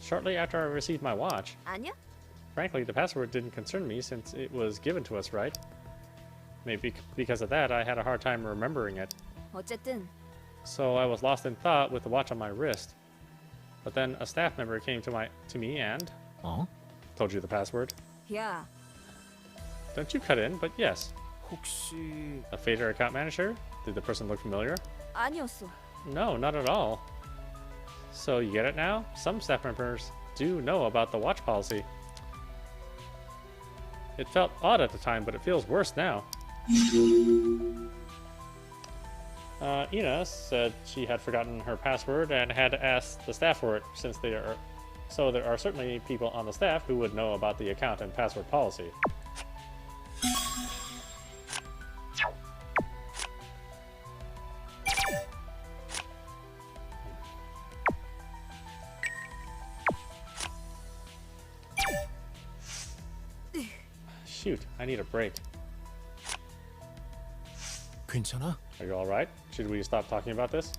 Shortly after I received my watch. 아니야? Frankly, the password didn't concern me since it was given to us, right? Maybe because of that, I had a hard time remembering it. 어쨌든 So I was lost in thought with the watch on my wrist. But then a staff member came to me and 어? told you the password. 야, Don't you cut in, but yes. 혹시 A Phater account manager? Did the person look familiar? 아니었어. No, not at all. So you get it now? Some staff members do know about the watch policy. It felt odd at the time, but it feels worse now. Ina said she had forgotten her password and had to ask the staff for it, since there are certainly people on the staff who would know about the account and password policy. Shoot, I need a break. 괜찮아? Are you alright? Should we stop talking about this?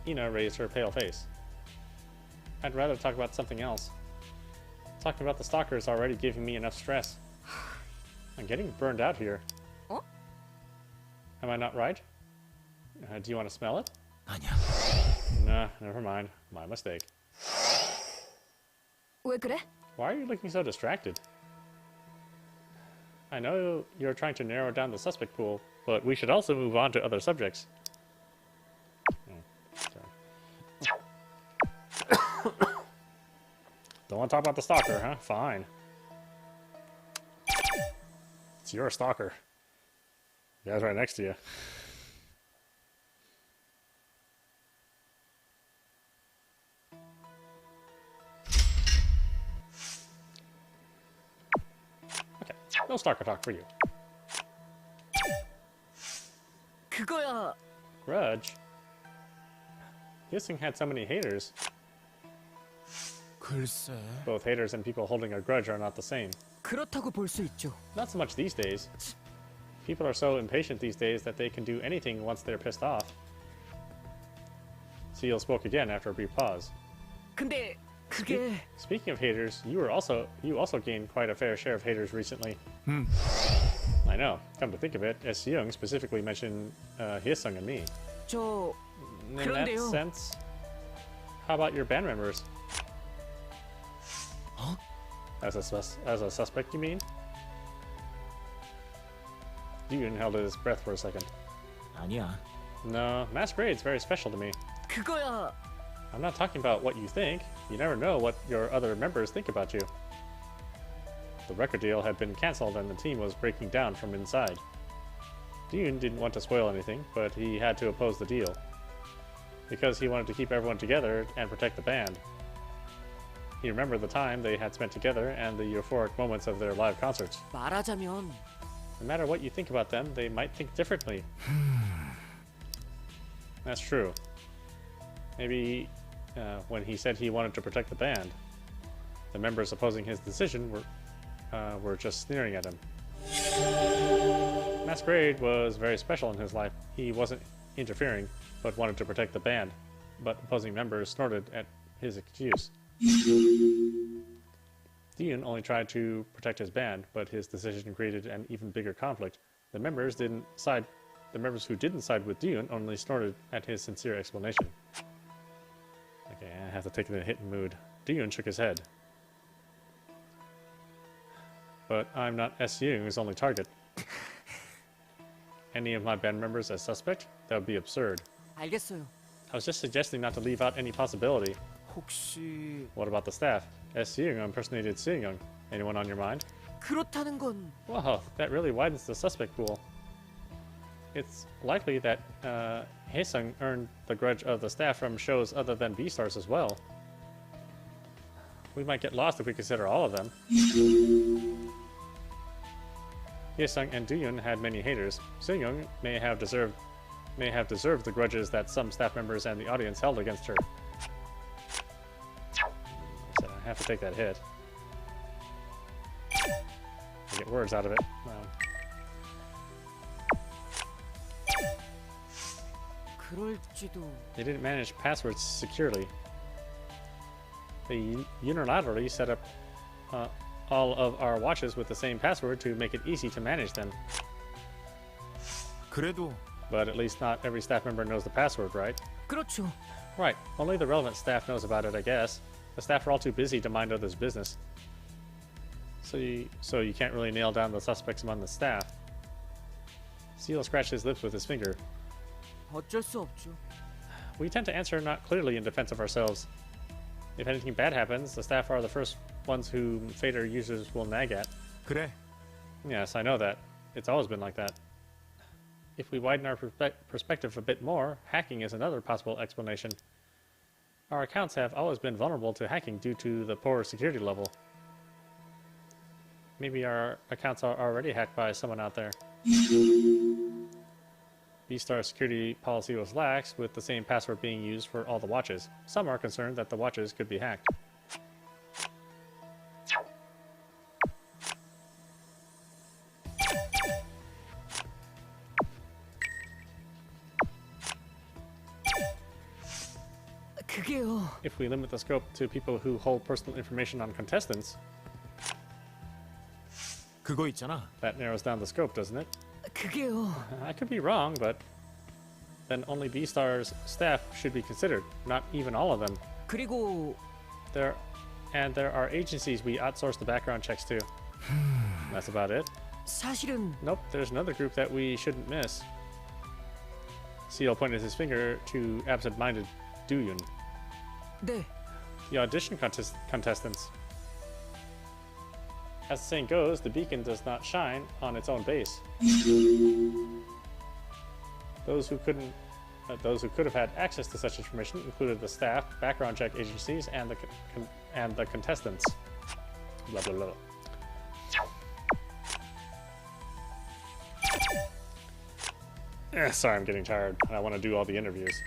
Ina raised her pale face. I'd rather talk about something else. Talking about the stalker is already giving me enough stress. I'm getting burned out here. 어? Am I not right? Do you want to smell it? 아니야. Nah, never mind. My mistake. 왜 그래? Why are you looking so distracted? I know you're trying to narrow down the suspect pool, but we should also move on to other subjects. Sorry. Don't want to talk about the stalker, huh? Fine. It's your stalker. The guy's right next to you. Okay, no stalker talk for you. 그거야. Grudge? This thing had so many haters. 글쎄. Both haters and people holding a grudge are not the same. 그렇다고 볼 수 있죠. Not so much these days. People are so impatient these days that they can do anything once they're pissed off. Seal spoke again after a brief pause. 근데 그게 Speaking of haters, you also gained quite a fair share of haters recently. 음. I know. Come to think of it, S. Young specifically mentioned Hyesung and me. 저 In that 그런데요. sense, how about your band members? Huh? As a suspect, you mean? Yoon held his breath for a second. 아니야. No, Masquerade's very special to me. 그거야. I'm not talking about what you think. You never know what your other members think about you. The record deal had been cancelled and the team was breaking down from inside. Yoon didn't want to spoil anything, but he had to oppose the deal. Because he wanted to keep everyone together and protect the band. He remembered the time they had spent together and the euphoric moments of their live concerts. 말하자면 No matter what you think about them, they might think differently. That's true. Maybe when he said he wanted to protect the band, the members opposing his decision were just sneering at him. Masquerade was very special in his life. He wasn't interfering, but wanted to protect the band. But opposing members snorted at his excuse. Dean only tried to protect his band, but his decision created an even bigger conflict. The members who didn't side with Dean only snorted at his sincere explanation. Okay, I have to take it in a hit mood. Dean shook his head. But I'm not S. Young's only target. Any of my band members as suspect? That would be absurd. 알겠어요. I was just suggesting not to leave out any possibility. 혹시 What about the staff? S. Young impersonated Young. Anyone on your mind? 그렇다는 건 Wow, that really widens the suspect pool. It's likely that Haesung earned the grudge of the staff from shows other than B-Stars as well. We might get lost if we consider all of them. Haesung and Dooyeon had many haters. Young may have deserved the grudges that some staff members and the audience held against her. So I have to take that hit. To get words out of it. 그럴지도. They didn't manage passwords securely. They unilaterally set up all of our watches with the same password to make it easy to manage them. 그래도 But at least not every staff member knows the password, right? 그렇죠. Right, only the relevant staff knows about it, I guess. The staff are all too busy to mind others' business. So you can't really nail down the suspects among the staff. Seal scratched his lips with his finger. 어쩔 수 없죠. We tend to answer not clearly in defense of ourselves. If anything bad happens, the staff are the first ones whom Phater users will nag at. 그래. Yes, I know that. It's always been like that. If we widen our perspective a bit more, hacking is another possible explanation. Our accounts have always been vulnerable to hacking due to the poor security level. Maybe our accounts are already hacked by someone out there. B-Star security policy was lax, with the same password being used for all the watches. Some are concerned that the watches could be hacked. 그게요. If we limit the scope to people who hold personal information on contestants, 그거 있잖아. that narrows down the scope, doesn't it? 그게요. I could be wrong, but then only B-Star's staff should be considered, not even all of them. 그리고 There are agencies we outsource the background checks to. That's about it. 사실은 Nope, there's another group that we shouldn't miss. Seal pointed his finger to absent-minded Dooyeon. 네. The audition contestants. As the saying goes, the beacon does not shine on its own base. Those who could have had access to such information included the staff, background check agencies, and the contestants. Blah blah blah. Sorry, I'm getting tired, and I want to do all the interviews.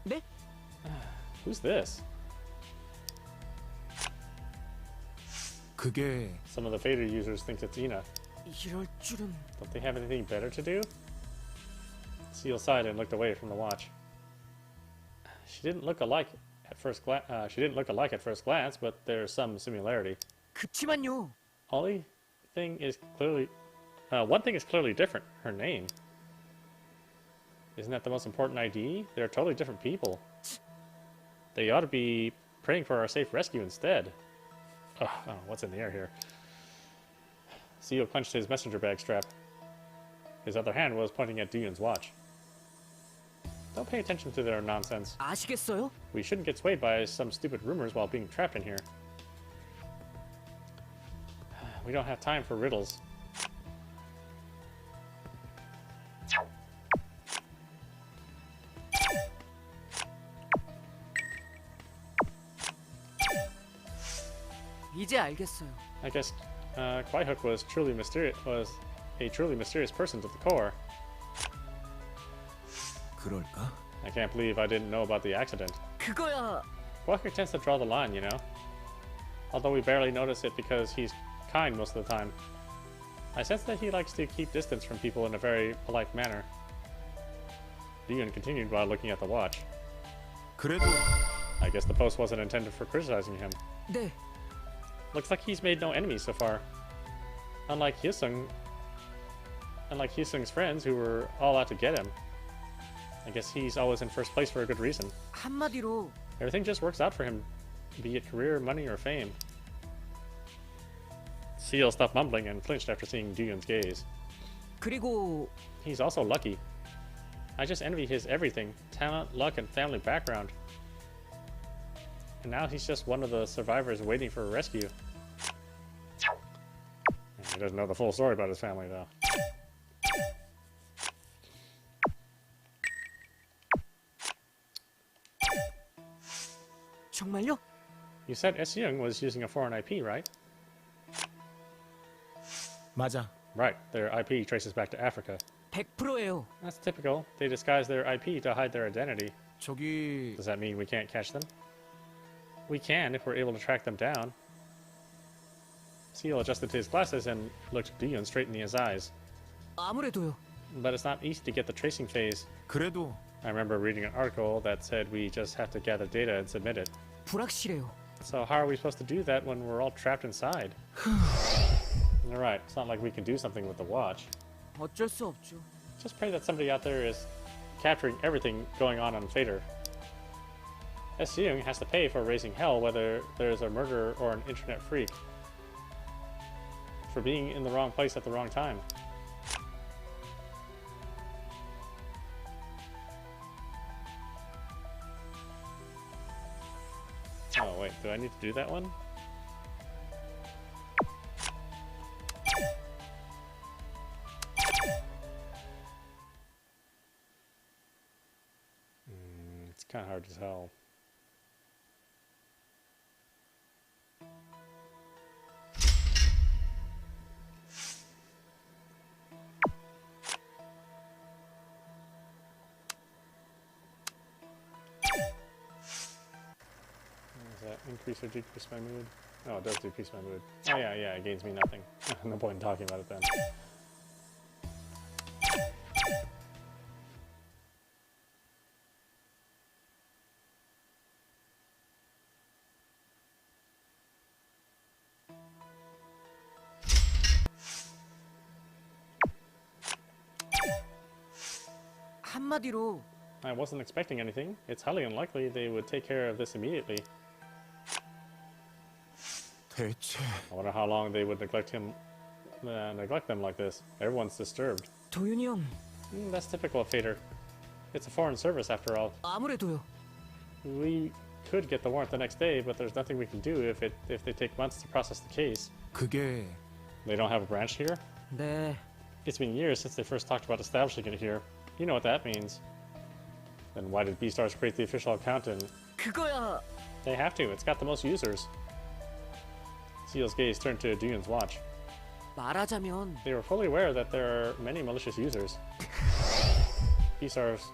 네? Who's this? 그게 Some of the Phater users think it's Ina. 이럴 줄은. Don't they have anything better to do? Seal sighed and looked away from the watch. She didn't look alike at first glance, but there's some similarity. 그치만요. Only thing is clearly, one thing is clearly different. Her name. Isn't that the most important ID? They're totally different people. They ought to be praying for our safe rescue instead. Ugh, I don't know what's in the air here. CEO clenched his messenger bag strap. His other hand was pointing at Duyun's watch. Don't pay attention to their nonsense. 아시겠어요? We shouldn't get swayed by some stupid rumors while being trapped in here. We don't have time for riddles. 이제 알겠어요. I guess Kwaihook was a truly mysterious person to the core. 그럴까? I can't believe I didn't know about the accident. 그거야. Kwaihook tends to draw the line, you know? Although we barely notice it because he's kind most of the time. I sense that he likes to keep distance from people in a very polite manner. Duyun continued while looking at the watch. 그래도 I guess the post wasn't intended for criticizing him. 네. Looks like he's made no enemies so far. Unlike Hyesung's friends who were all out to get him. I guess he's always in first place for a good reason. 한마디로 Everything just works out for him, be it career, money, or fame. Seal stopped mumbling and flinched after seeing Duyun's gaze. 그리고 He's also lucky. I just envy his everything, talent, luck, and family background. And now he's just one of the survivors waiting for a rescue. He doesn't know the full story about his family, though. 정말요? You said S-Young was using a foreign IP, right? 맞아. Right, their IP traces back to Africa. 100%예요. That's typical. They disguise their IP to hide their identity. 저기 Does that mean we can't catch them? We can if we're able to track them down. Seal adjusted his glasses and looked Duyun straight in his eyes. 아무래도요. But it's not easy to get the tracing phase. 그래도 I remember reading an article that said we just have to gather data and submit it. 불확실해요. So how are we supposed to do that when we're all trapped inside? You're right, it's not like we can do something with the watch. 어쩔 수 없죠. Just pray that somebody out there is capturing everything going on Phater. S-Young has to pay for raising hell whether there's a murderer or an internet freak. For being in the wrong place at the wrong time. Oh wait, do I need to do that one? It's kind of hard to tell. Does that increase or decrease my mood? Oh, it does decrease my mood. Oh yeah, it gains me nothing. No point in talking about it then. 한마디로 I wasn't expecting anything. It's highly unlikely they would take care of this immediately. 대체 I wonder how long they would neglect them like this. Everyone's disturbed. 도윤이 형 That's typical of Phater. It's a foreign service after all. 아무래도요. We could get the warrant the next day, but there's nothing we can do if they take months to process the case. 그게 They don't have a branch here? 네. It's been years since they first talked about establishing it here. You know what that means. Then why did B-Stars create the official account and... 그거야. They have to, it's got the most users. Seal's gaze turned to Duyun's watch. 말하자면 They were fully aware that there are many malicious users. B-Stars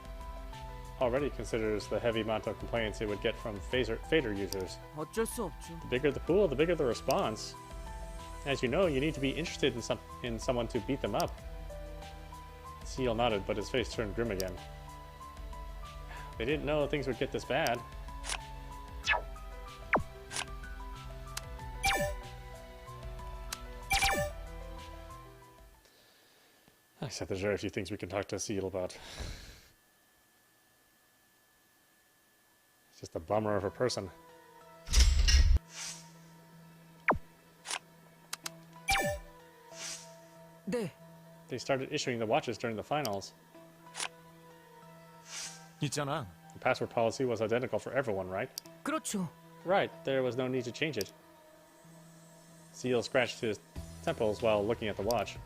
already considers the heavy amount of complaints it would get from Phater users. 어쩔 수 없죠. The bigger the pool, the bigger the response. As you know, you need to be interested in someone to beat them up. Seal nodded, but his face turned grim again. They didn't know things would get this bad. I said there's very few things we can talk to Seal about. It's just a bummer of a person. 네. They started issuing the watches during the finals. 있잖아. The password policy was identical for everyone, right? 그렇죠. Right, there was no need to change it. Seal scratched his temples while looking at the watch.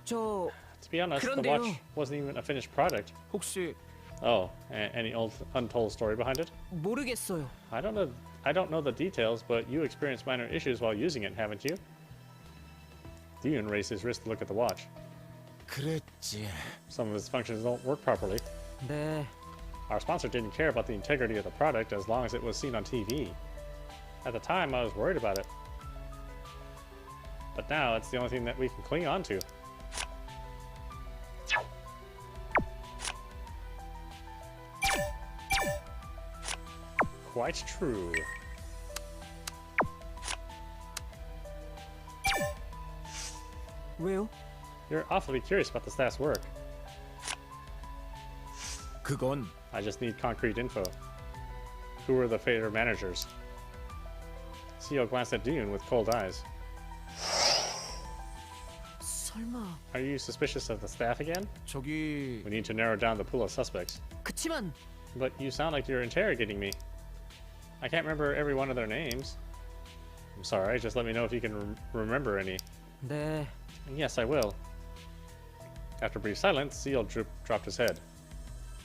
저 To be honest, the 그런데요. watch wasn't even a finished product. 혹시 Oh, any old untold story behind it? 모르겠어요. I don't know the details, but you experienced minor issues while using it, haven't you? Dean raised his wrist to look at the watch. 그랬지. Some of its functions don't work properly. 네. Our sponsor didn't care about the integrity of the product as long as it was seen on TV. At the time, I was worried about it. But now, it's the only thing that we can cling on to. Quite true. 왜요? You're awfully curious about the staff's work. 그건 I just need concrete info. Who were the Phater managers? CEO glanced at Dune with cold eyes. 설마. Are you suspicious of the staff again? 저기 We need to narrow down the pool of suspects. 그치만 But you sound like you're interrogating me. I can't remember every one of their names. I'm sorry, just let me know if you can remember any. 네. Yes, I will. After a brief silence, Seal dropped his head.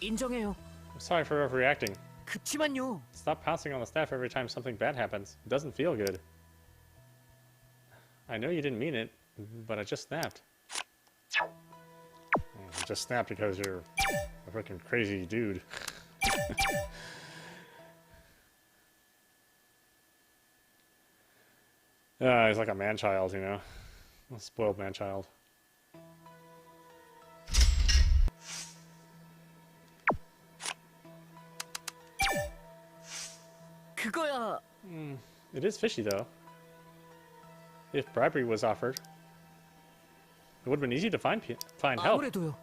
인정해요. I'm sorry for overreacting. 그치만요. Stop pouncing on the staff every time something bad happens. It doesn't feel good. I know you didn't mean it, but I just snapped. You just snapped because you're a freaking crazy dude. He's like a man-child, you know? A spoiled man-child. 그거야. It is fishy, though. If bribery was offered, it would have been easy to find help, 아무래도요.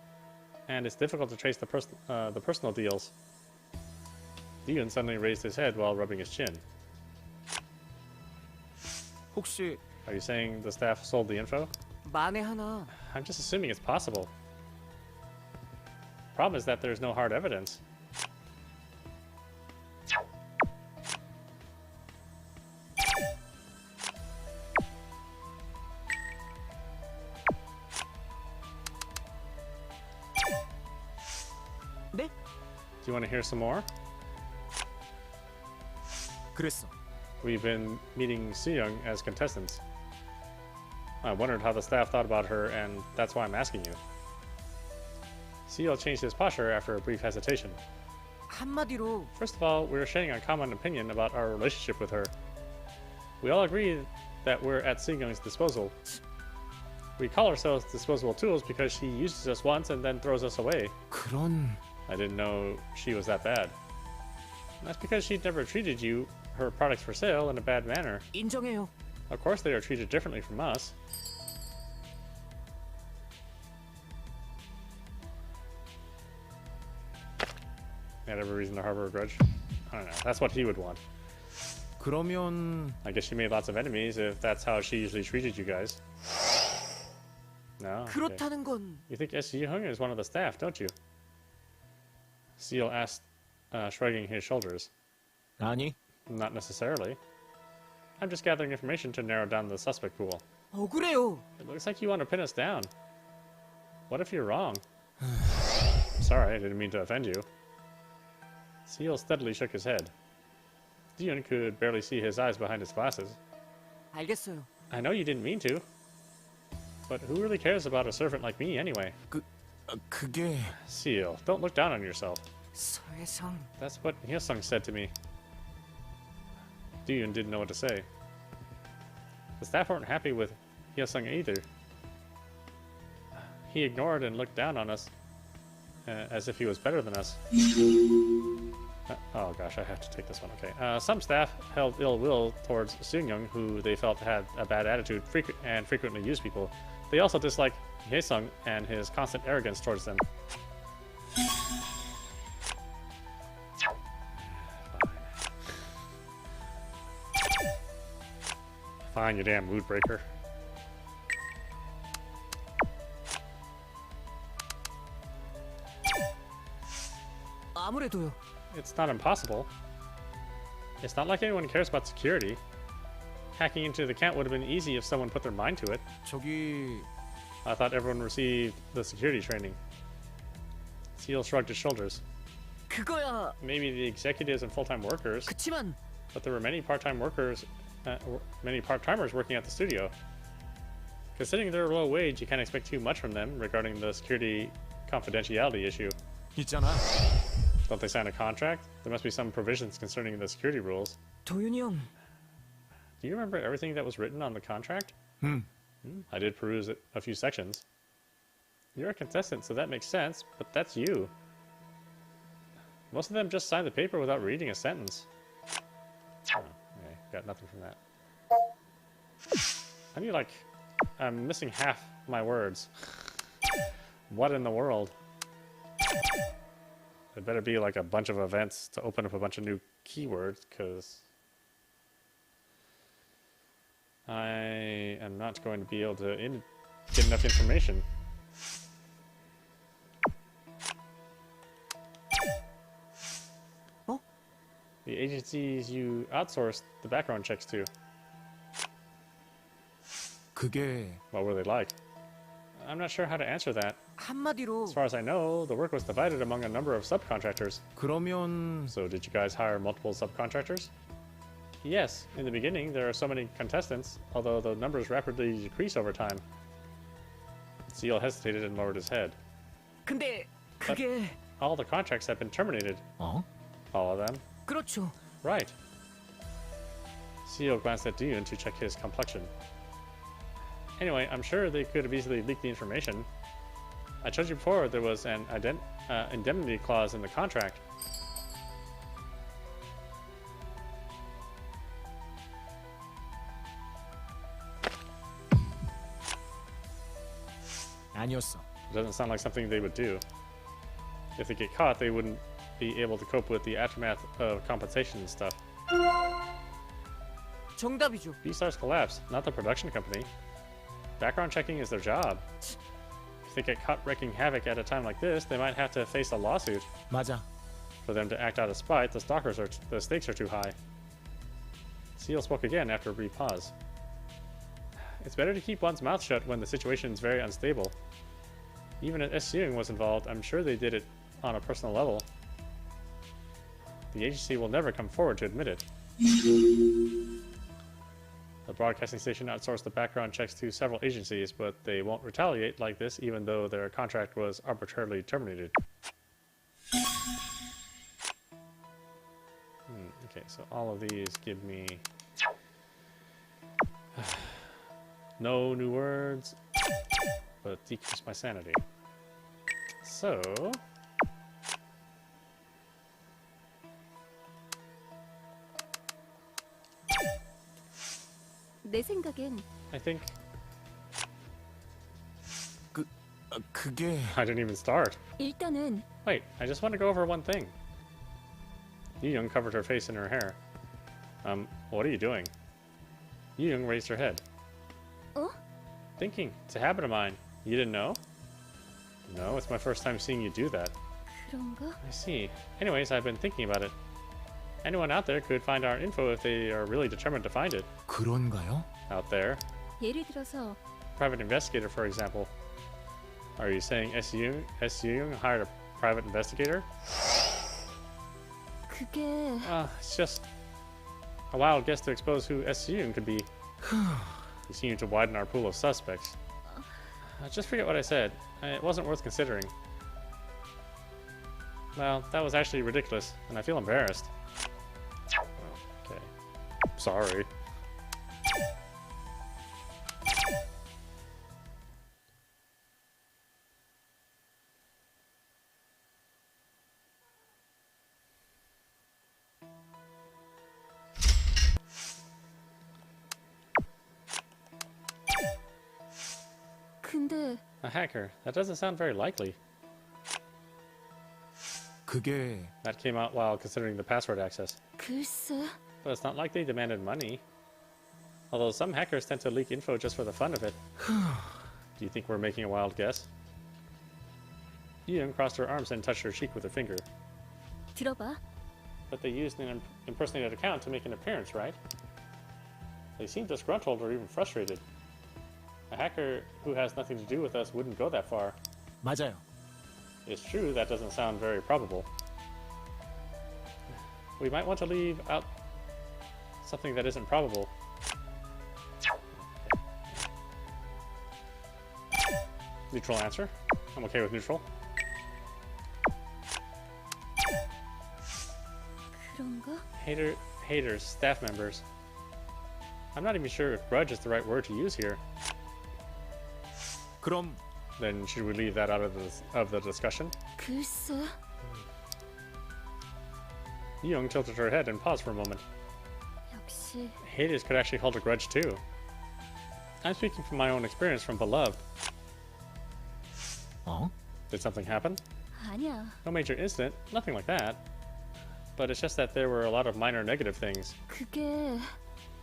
and it's difficult to trace the personal deals. Dean suddenly raised his head while rubbing his chin. 혹시 Are you saying the staff sold the info? 만에 하나. I'm just assuming it's possible. Problem is that there's no hard evidence. 네? Do you want to hear some more? 그랬어. We've been meeting Seyoung as contestants. I wondered how the staff thought about her, and that's why I'm asking you. Seal changed his posture after a brief hesitation. 한마디로 First of all, we're sharing a common opinion about our relationship with her. We all agree that we're at Seyoung's disposal. We call ourselves disposable tools because she uses us once and then throws us away. 그런 I didn't know she was that bad. That's because she'd never treated you, her products for sale, in a bad manner. 인정해요. Of course they are treated differently from us. They had every reason to harbor a grudge. I don't know. That's what he would want. 그러면 I guess she made lots of enemies if that's how she usually treated you guys. No? Okay. 그렇다는 건 You think S.E. Hung is one of the staff, don't you? Seal asked, shrugging his shoulders. 아니 Not necessarily. I'm just gathering information to narrow down the suspect pool. 억울해요. It looks like you want to pin us down. What if you're wrong? Sorry, I didn't mean to offend you. Seal steadily shook his head. Dion could barely see his eyes behind his glasses. 알겠어요. I know you didn't mean to. But who really cares about a servant like me anyway? 그게 Seal, don't look down on yourself. 서혜성. That's what Hyesung said to me. Dion didn't know what to say. The staff weren't happy with Hyesung either. He ignored and looked down on us, as if he was better than us. Oh gosh, I have to take this one. Okay. Some staff held ill will towards Seung-young, who they felt had a bad attitude and frequently used people. They also disliked Haesung and his constant arrogance towards them. Fine, you damn mood breaker. 아무래도요. It's not impossible. It's not like anyone cares about security. Hacking into the account would have been easy if someone put their mind to it. 저기 I thought everyone received the security training. Seal shrugged his shoulders. 그거야. Maybe the executives and full-time workers, 그치만 but there were many part-time workers, many part-timers working at the studio. Considering their low wage, you can't expect too much from them regarding the security confidentiality issue. 있잖아. Don't they sign a contract? There must be some provisions concerning the security rules. 도윤이 형. Do you remember everything that was written on the contract? I did peruse a few sections. You're a contestant, so that makes sense, but that's you. Most of them just signed the paper without reading a sentence. Oh, okay, got nothing from that. I need, like, I'm missing half my words. What in the world? It better be like a bunch of events to open up a bunch of new keywords, because I am not going to be able to get enough information. Oh? The agencies you outsourced the background checks to, 그게 what were they like? I'm not sure how to answer that. 한마디로 As far as I know, the work was divided among a number of subcontractors. 그러면 So did you guys hire multiple subcontractors? Yes, in the beginning there are so many contestants, although the numbers rapidly decrease over time. Seal hesitated and lowered his head. 근데 그게 All the contracts have been terminated. 어? All of them? 그렇죠. Right. Seal glanced at Dune to check his complexion. Anyway, I'm sure they could have easily leaked the information. I told you before there was an indemnity clause in the contract. 아니었어. It doesn't sound like something they would do. If they get caught, they wouldn't be able to cope with the aftermath of compensation and stuff. 정답이죠. B-Stars collapsed, not the production company. Background checking is their job. If they get caught wreaking havoc at a time like this, they might have to face a lawsuit. 맞아. For them to act out of spite, the stakes are too high. Seal spoke again after a brief pause. It's better to keep one's mouth shut when the situation is very unstable. Even if S. was involved, I'm sure they did it on a personal level. The agency will never come forward to admit it. The broadcasting station outsourced the background checks to several agencies, but they won't retaliate like this even though their contract was arbitrarily terminated. Okay, so all of these give me no new words, but decrease my sanity. So 내 생각엔 I think 그게 I didn't even start. 일단은 Wait, I just want to go over one thing. Yu-Young covered her face in her hair. What are you doing? Yu-Young raised her head. 어? Thinking. It's a habit of mine. You didn't know? No, it's my first time seeing you do that. 그런가? I see. Anyways, I've been thinking about it. Anyone out there could find our info if they are really determined to find it. 그런가요? Out there. 예를 들어서 Private investigator, for example. Are you saying S.Young hired a private investigator? 그게 It's just a wild guess to expose who S.Young could be. You seem to widen our pool of suspects. Just forget what I said. It wasn't worth considering. Well, that was actually ridiculous, and I feel embarrassed. Okay. Sorry. 근데 A hacker. That doesn't sound very likely. 그게 That came out while considering the password access. 글쎄, But it's not like they demanded money. Although some hackers tend to leak info just for the fun of it. Do you think we're making a wild guess? Yoon crossed her arms and touched her cheek with her finger. 들어봐. But they used an impersonated account to make an appearance, right? They seem disgruntled or even frustrated. A hacker who has nothing to do with us wouldn't go that far. 맞아요. It's true, that doesn't sound very probable. We might want to leave out something that isn't probable. Neutral answer. I'm okay with neutral. 그런가? Haters, staff members. I'm not even sure if grudge is the right word to use here. 그럼 Then should we leave that out of the discussion? 글쎄, Young tilted her head and paused for a moment. 역시 Haters could actually hold a grudge too. I'm speaking from my own experience from Beloved. 어? Did something happen? 아니야. No major incident, nothing like that. But it's just that there were a lot of minor negative things. 그게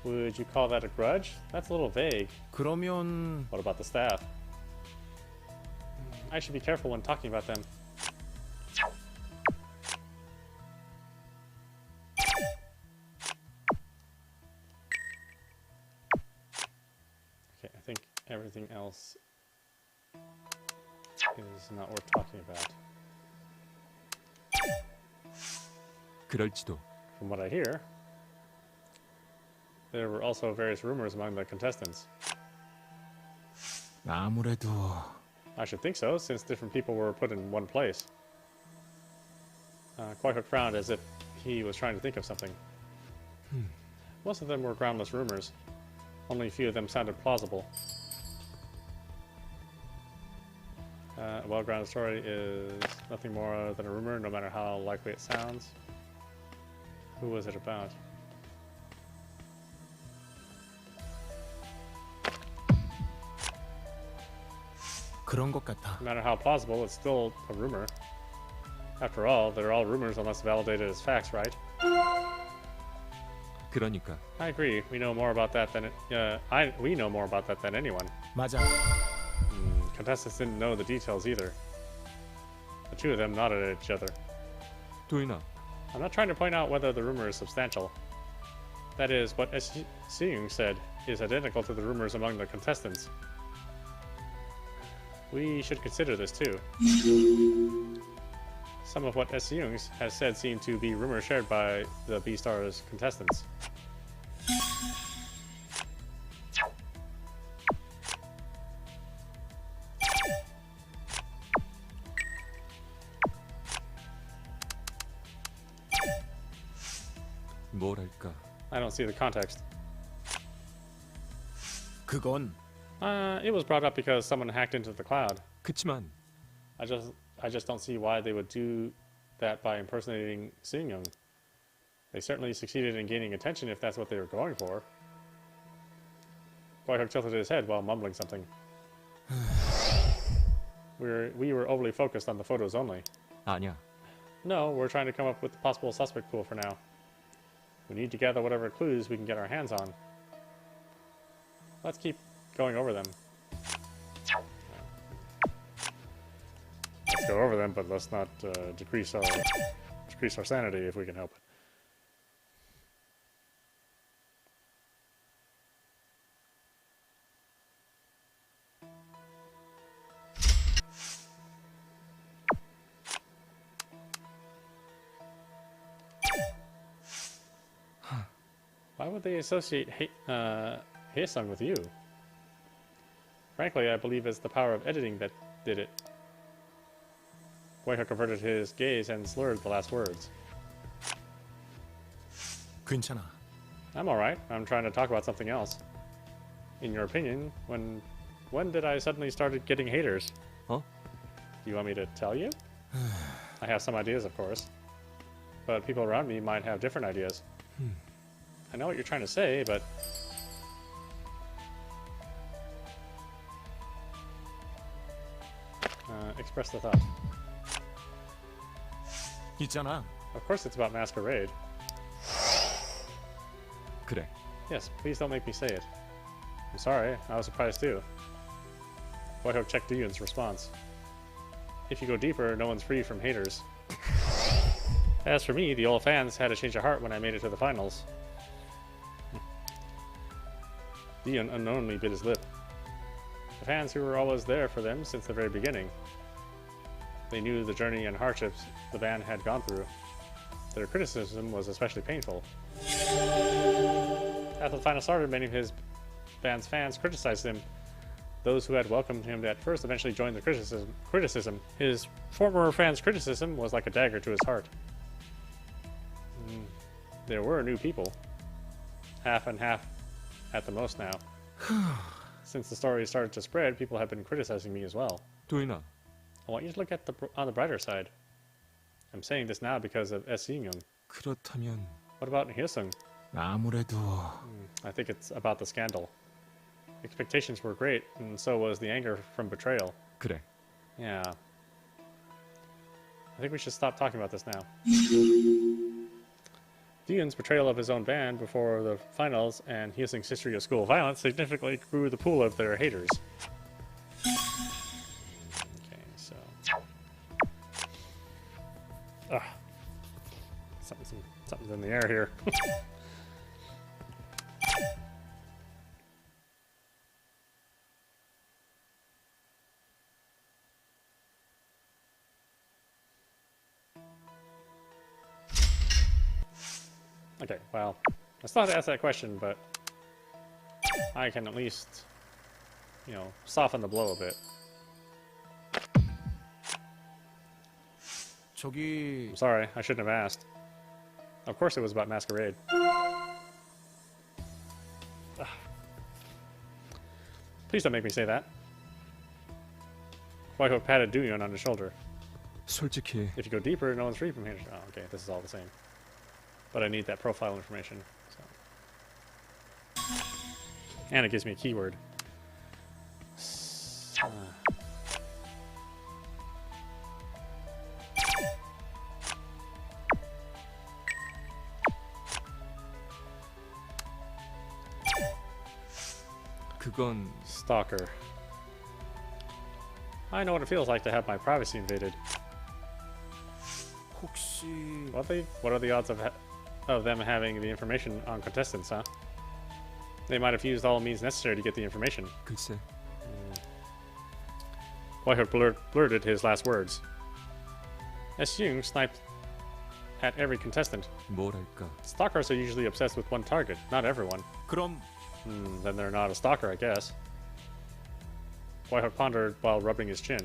Would you call that a grudge? That's a little vague. 그러면 What about the staff? I should be careful when talking about them. Okay, I think everything else is not worth talking about. 그럴지도. From what I hear, there were also various rumors among the contestants. 아무래도 I should think so, since different people were put in one place. Quahook frowned as if he was trying to think of something. Most of them were groundless rumors. Only a few of them sounded plausible. A well-grounded story is nothing more than a rumor, no matter how likely it sounds. Who was it about? 그런 것 같아. No matter how plausible, it's still a rumor. After all, they're all rumors unless validated as facts, right? 그러니까 I agree. We know more about that than we know more about that than anyone. 맞아. Contestants didn't know the details either. The two of them nodded at each other. 도윤아, I'm not trying to point out whether the rumor is substantial. That is, what Seung said is identical to the rumors among the contestants. We should consider this too. Some of what Seung has said seem to be rumors shared by the B-Stars contestants. 뭐랄까. I don't see the context. 그건 It was brought up because someone hacked into the cloud. 그치만 I just don't see why they would do that by impersonating Seung. They certainly succeeded in gaining attention if that's what they were going for. Quahook tilted his head while mumbling something. We were overly focused on the photos only. 아니야. No, we're trying to come up with the possible suspect pool for now. We need to gather whatever clues we can get our hands on. Let's keep going over them. Let's go over them, but let's not decrease our sanity if we can help it. Why would they associate Haesung with you? Frankly, I believe it's the power of editing that did it. Quahook averted his gaze and slurred the last words. 괜찮아. I'm alright. I'm trying to talk about something else. In your opinion, when did I suddenly started getting haters? Huh? Do you want me to tell you? I have some ideas, of course. But people around me might have different ideas. I know what you're trying to say, but... Express the thought. 있잖아. Of course it's about masquerade. 그래. Yes, please don't make me say it. I'm sorry, I was surprised too. Whitehope checked Duyun's response. If you go deeper, no one's free from haters. As for me, the old fans had a change of heart when I made it to the finals. Duyun unknowingly bit his lip. The fans who were always there for them since the very beginning. They knew the journey and hardships the band had gone through. Their criticism was especially painful. After the final started, many of his band's fans criticized him. Those who had welcomed him at first eventually joined the criticism. His former fans' criticism was like a dagger to his heart. There were new people. Half and half at the most now. Since the story started to spread, people have been criticizing me as well. 도윤아, I want you to look at on the brighter side. I'm saying this now because of S. Young. 그렇다면 What about Hyesung? 아무래도 I think it's about the scandal. Expectations were great, and so was the anger from betrayal. 그래. Yeah. I think we should stop talking about this now. Duyun's betrayal of his own band before the finals and Hyesung's history of school violence significantly grew the pool of their haters. Okay, so... Something's in the air here. Okay, well, I still have to ask that question, but I can at least, you know, soften the blow a bit. 저기 I'm sorry, I shouldn't have asked. Of course it was about masquerade. Please don't make me say that. Whitehope patted Duyun on the shoulder. 솔직히 If you go deeper, no one's free from haters. Oh, okay, this is all the same. But I need that profile information. So. And it gives me a keyword. 그건 Stalker. I know what it feels like to have my privacy invaded. 혹시 What are the odds of them having the information on contestants, huh? They might have used all means necessary to get the information. 글쎄. Whitehope blurted his last words. S. Young sniped at every contestant. 뭐랄까. Stalkers are usually obsessed with one target, not everyone. 그럼 Then they're not a stalker, I guess. Whitehope pondered while rubbing his chin.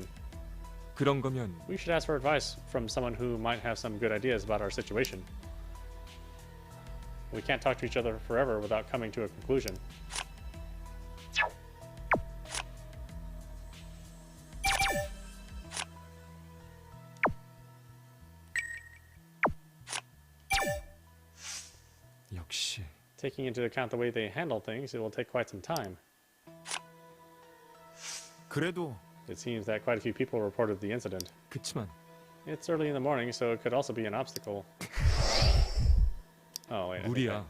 그런 거면 We should ask for advice from someone who might have some good ideas about our situation. We can't talk to each other forever without coming to a conclusion. 역시 Taking into account the way they handle things, it will take quite some time. 그래도 It seems that quite a few people reported the incident. 그치만 It's early in the morning, so it could also be an obstacle. Oh, wait. 무리야.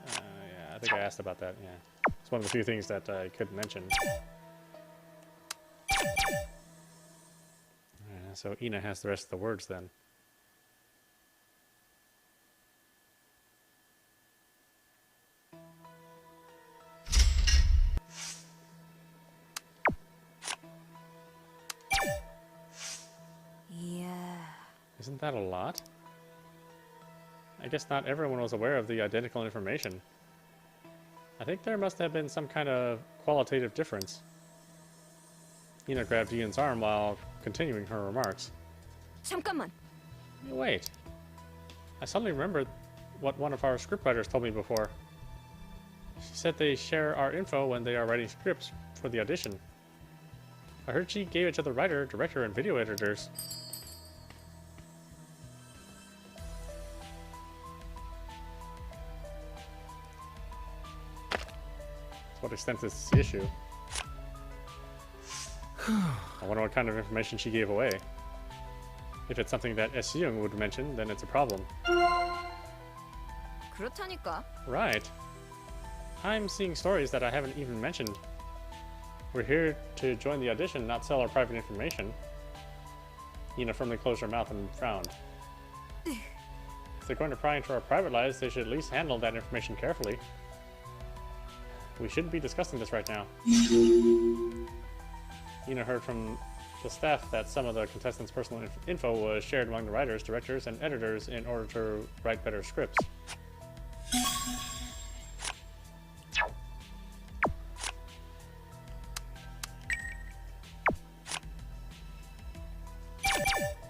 Yeah, I think I asked about that, yeah. It's one of the few things that I couldn't mention. So Ina has the rest of the words then. Isn't that a lot? I guess not everyone was aware of the identical information. I think there must have been some kind of qualitative difference. Ina grabbed Ian's arm while continuing her remarks. 잠깐만. Wait. I suddenly remembered what one of our scriptwriters told me before. She said they share our info when they are writing scripts for the audition. I heard she gave it to the writer, director, and video editors. To what extent is this the issue? I wonder what kind of information she gave away. If it's something that S. Young would mention, then it's a problem. 그렇다니까. Right. I'm seeing stories that I haven't even mentioned. We're here to join the audition, not sell our private information. Ina firmly closed her mouth and frowned. If they're going to pry into our private lives, they should at least handle that information carefully. We shouldn't be discussing this right now. Ina heard from the staff that some of the contestants' personal info was shared among the writers, directors, and editors in order to write better scripts.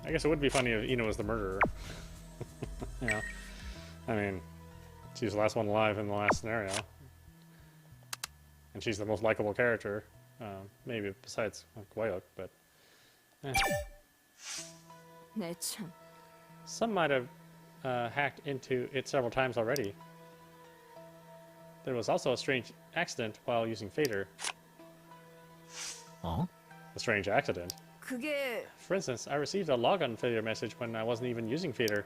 I guess it would be funny if Ina was the murderer. You know, I mean, she's the last one alive in the last scenario. And she's the most likable character, maybe besides Gwaeok, but... 내 참. Some might have hacked into it several times already. There was also a strange accident while using Phater. 어? A strange accident? 그게 For instance, I received a logon failure message when I wasn't even using Phater.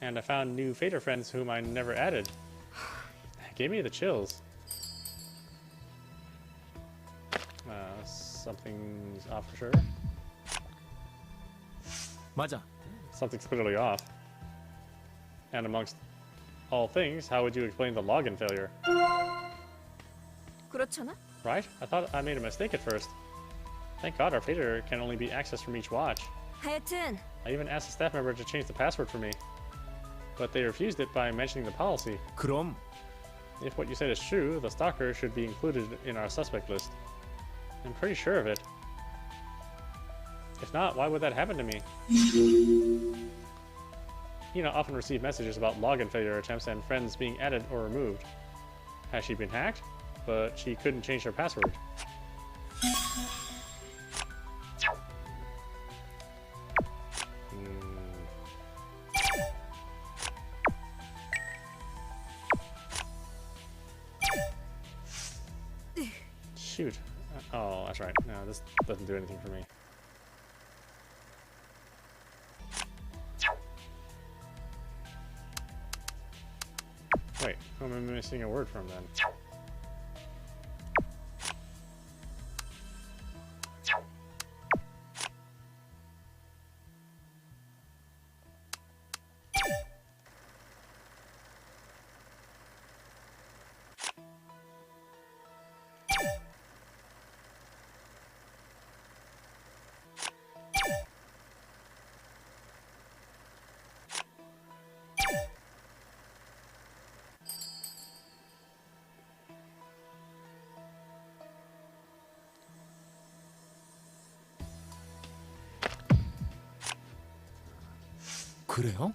And I found new Phater friends whom I never added. It gave me the chills. Something's off for sure. 맞아. Something's clearly off. And amongst all things, how would you explain the login failure? 그렇잖아. Right? I thought I made a mistake at first. Thank God our Phater can only be accessed from each watch. 하여튼 I even asked a staff member to change the password for me. But they refused it by mentioning the policy. 그럼 If what you said is true, the stalker should be included in our suspect list. I'm pretty sure of it. If not, why would that happen to me? Ina often received messages about login failure attempts and friends being added or removed. Has she been hacked? But she couldn't change her password. Shoot. Oh, that's right. No, this doesn't do anything for me. Wait, who am I missing a word from then? 그래요?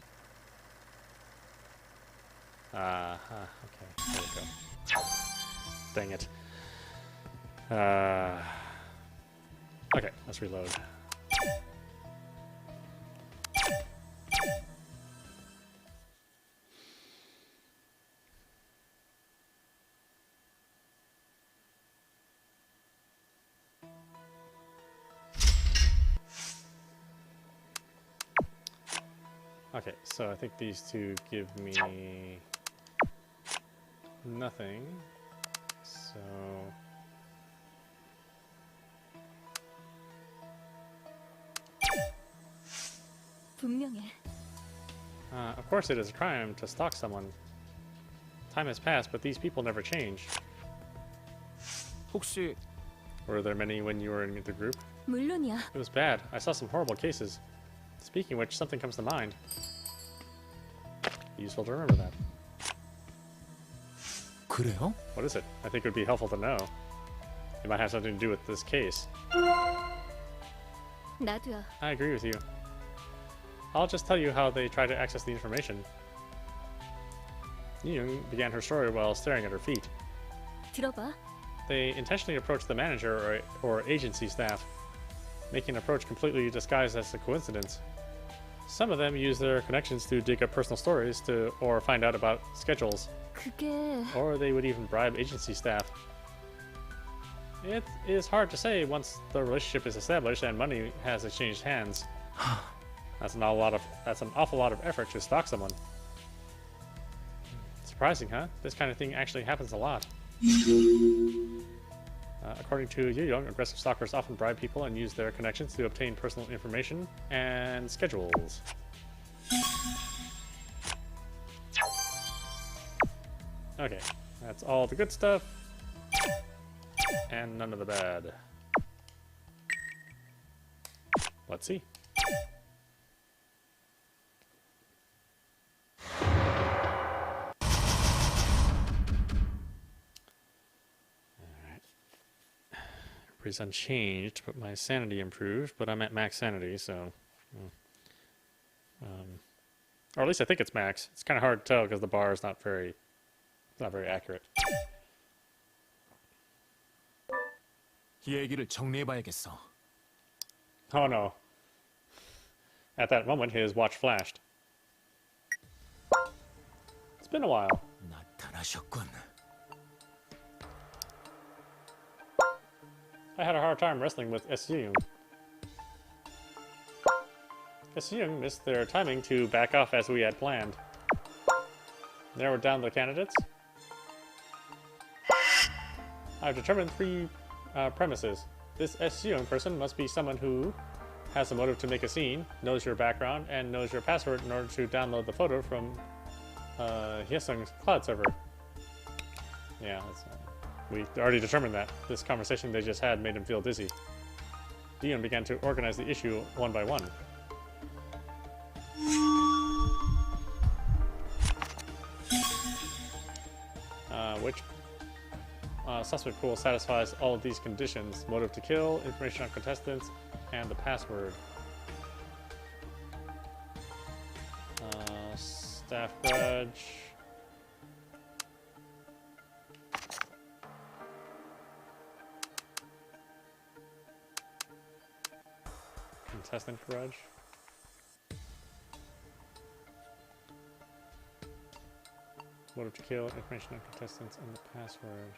Okay. There we go. Dang it. Okay, let's reload. Okay, so I think these two give me nothing. So 분명해. of course it is a crime to stalk someone. Time has passed, but these people never change. 혹시 Were there many when you were in the group? 물론이야. It was bad. I saw some horrible cases. Speaking of which, something comes to mind. Useful to remember that. 그래요? What is it? I think it would be helpful to know. It might have something to do with this case. 나도야. I agree with you. I'll just tell you how they tried to access the information. Young began her story while staring at her feet. 들어봐. They intentionally approached the manager or agency staff, making an approach completely disguised as a coincidence. Some of them use their connections to dig up personal stories or find out about schedules, 그게 or they would even bribe agency staff. It is hard to say once the relationship is established and money has exchanged hands. That's an awful lot of effort to stalk someone. Surprising, huh? This kind of thing actually happens a lot. According to Yu Young, aggressive stalkers often bribe people and use their connections to obtain personal information and schedules. Okay, that's all the good stuff. And none of the bad. Let's see. Is unchanged, but my sanity improved, but I'm at max sanity, so or at least I think it's max. It's kind of hard to tell because the bar is not very accurate. 이 얘기를 정리해봐야겠어. Oh no. At that moment his watch flashed. It's been a while. 나타나셨군. I had a hard time wrestling with S. Young. S. Young missed their timing to back off as we had planned. Narrowed down the candidates. I've determined 3 premises. This S. Young person must be someone who has a motive to make a scene, knows your background, and knows your password in order to download the photo from Hyesung's cloud server. Yeah, we already determined that. This conversation they just had made him feel dizzy. Dion began to organize the issue one by one. Which suspect pool satisfies all of these conditions? Motive to kill, information on contestants, and the password. Staff grudge. Contestant grudge. Motive to kill, information on contestants, and the password.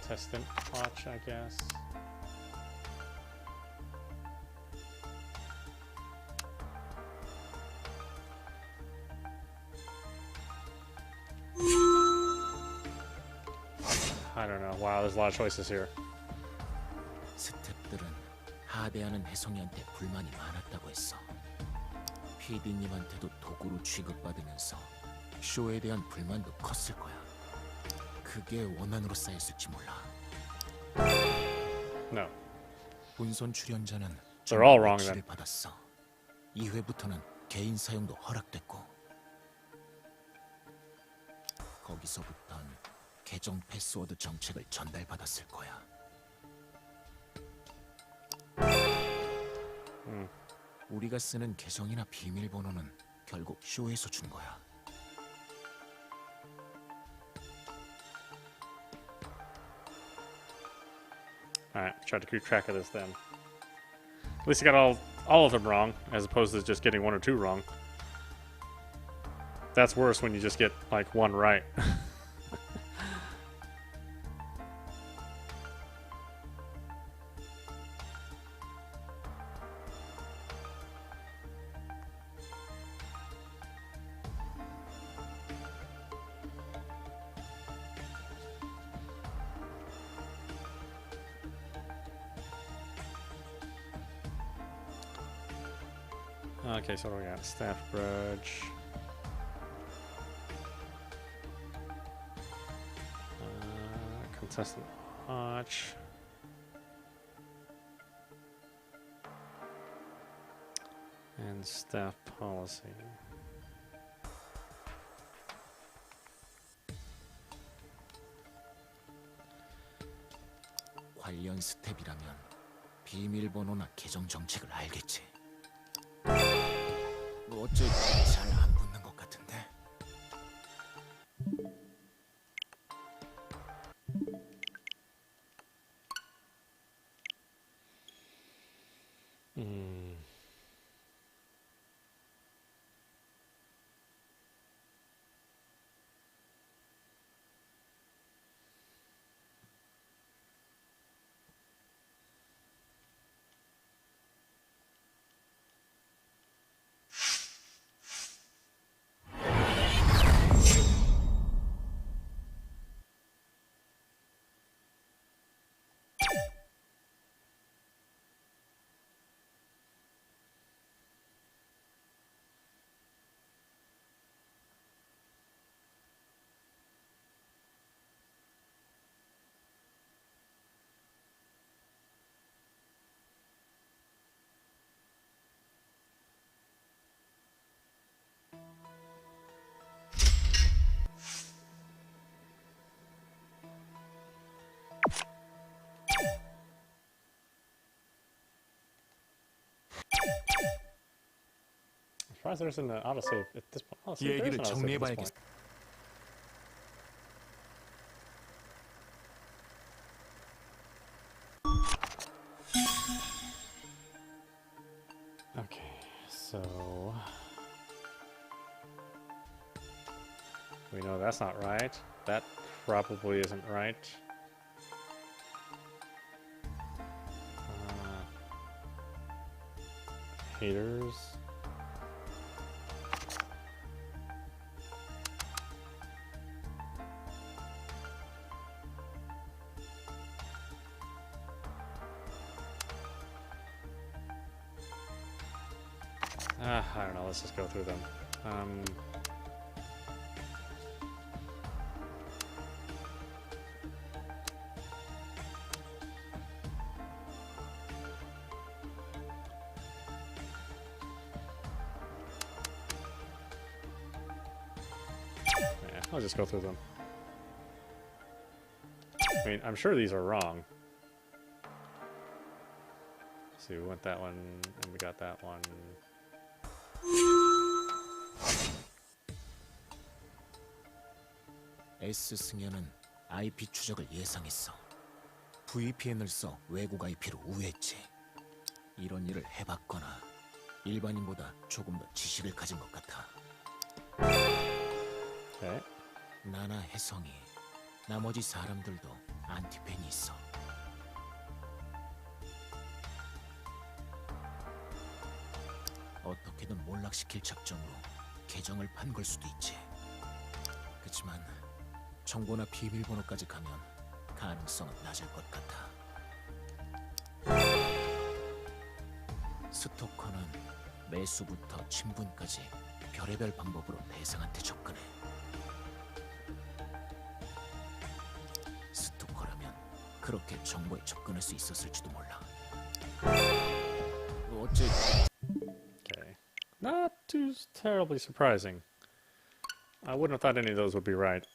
Contestant watch, I guess. I don't know. Wow, there's a lot of choices here. 스태프들은 하대하는 혜성이한테 불만이 많았다고 했어. PD님한테도 도구로 취급받으면서 쇼에 대한 불만도 컸을 거야. 그게 원한으로 쌓였을지 몰라. No. 본선 출연자는 They're all wrong 지를 then. 받았어. 2회부터는 개인 사용도 허락됐고 거기서부턴 계정 패스워드 정책을 전달받았을 거야. 우리가 쓰는 계정이나 비밀번호는 결국 쇼에서 준 거야. Alright, try to keep track of this then. At least you got all of them wrong, as opposed to just getting 1 or 2 wrong. That's worse when you just get, like, 1 right. Okay, so what do we got? Staff grudge. Contestant watch. And staff policy. 관련 스텝이라면 비밀번호나 계정 정책을 알겠지. 어째 잘 안 붙는 것 같은데? surprised there isn't an autosave at this point. Oh, see, 이 there is 얘기를 an autosave at this 정리해봐야겠어. point. Okay, so we know that's not right. That probably isn't right. Haters. I don't know, let's just go through them. Yeah, I'll just go through them. I mean, I'm sure these are wrong. Let's see, we went that one, and we got that one. S 승현은 IP 추적을 예상했어. VPN을 써 외국 IP로 우회했지. 이런 일을 해봤거나 일반인보다 조금 더 지식을 가진 것 같아. Okay. 나나 혜성이, 나머지 사람들도 안티팬이 있어. 어떻게든 몰락시킬 작정으로 계정을 판 걸 수도 있지. 그치만 정보나 비밀번호까지 가면 가능성은 낮을 것 같아. 스토커는 매수부터 친분까지 별의별 방법으로 대상한테 접근해. 스토커라면 그렇게 정보에 접근할 수 있었을지도 몰라. 어째 Okay. Not too terribly surprising. I wouldn't have thought any of those would be right.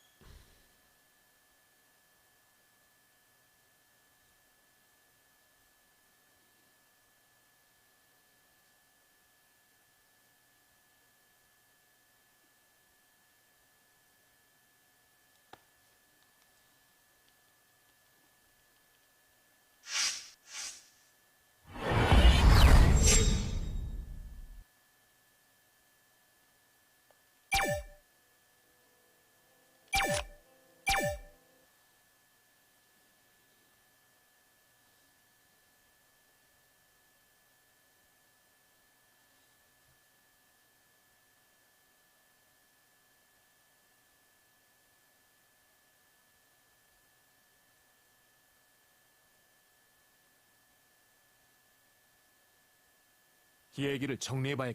이 얘기를 정리해봐야.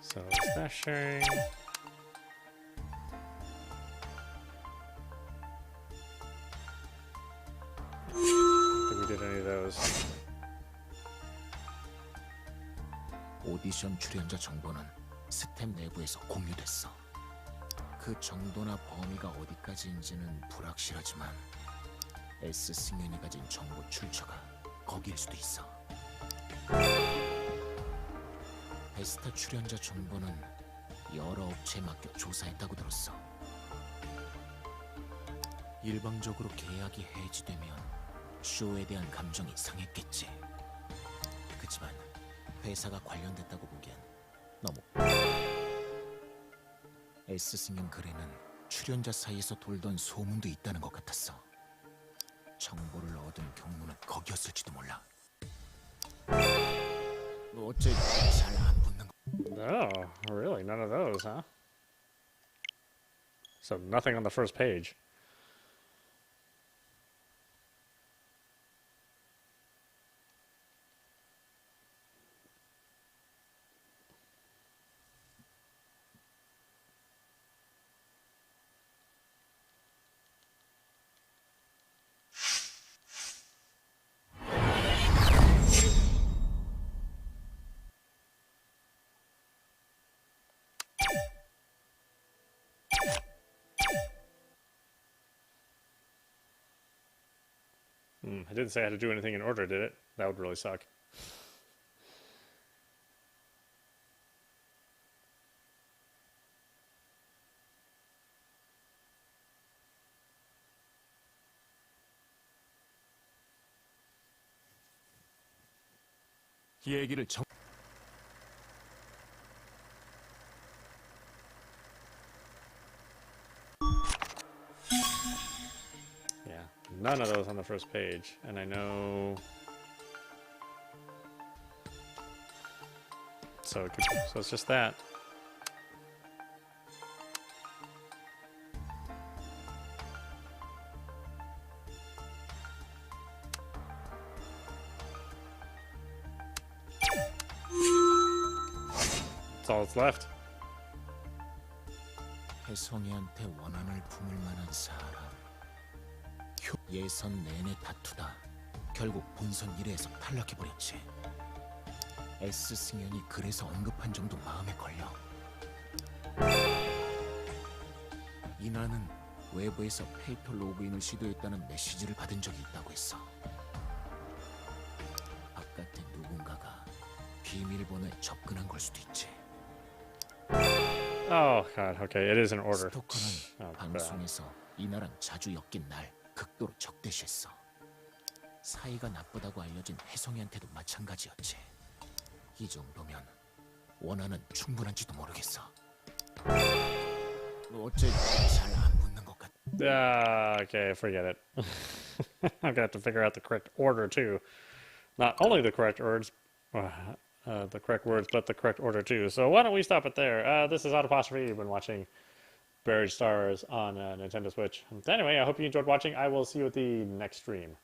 So, stash sharing. I don't think we did any of those. 오디션 출연자 정보는 스텝 내부에서 공유됐어. 그 정도나 범위가 어디까지인지는 불확실하지만 S 승현이 가진 정보 출처가 거기일 수도 있어. 베스타 출연자 정보는 여러 업체에 맡겨 조사했다고 들었어. 일방적으로 계약이 해지되면 쇼에 대한 감정이 상했겠지. 그치만 회사가 관련됐다고 보기엔 너무. S 승현 글에는 출연자 사이에서 돌던 소문도 있다는 것 같았어. 정보를 얻은 경로는 거기였을지도 몰라. 어째 잘 안 붙는 거? No, really? None of those, huh? So nothing on the first page. I didn't say I had to do anything in order, did it? That would really suck. 이 얘기를 정... Yeah, none of those on the first page, and I know. So it's just that. That's all that's left. 혜성이한테 원한을 품을 만한 사람. 예선 내내 다투다 결국 본선 1회에서 탈락해버렸지. S 승현이 그래서 언급한 정도 마음에 걸려. 이나는 외부에서 페이터 로그인을 시도했다는 메시지를 받은 적이 있다고 했어. 바깥에 누군가가 비밀번호에 접근한 걸 수도 있지. Oh god, okay, it is in order. 스토커는 Oh, crap. 방송에서 이나랑 자주 엮인 날 극도로 적대시했어. 사이가 나쁘다고 알려진 혜성이한테도 마찬가지였지. 이 정도면 원한은 충분한지도 모르겠어. 어째 잘 안 붙는 것 같아. Okay, forget it. I'm gonna have to figure out the correct order too. Not only the correct words, the correct words, but the correct order too. So why don't we stop it there? This is audap. You've been watching Buried Stars on Nintendo Switch. Anyway, I hope you enjoyed watching. I will see you at the next stream.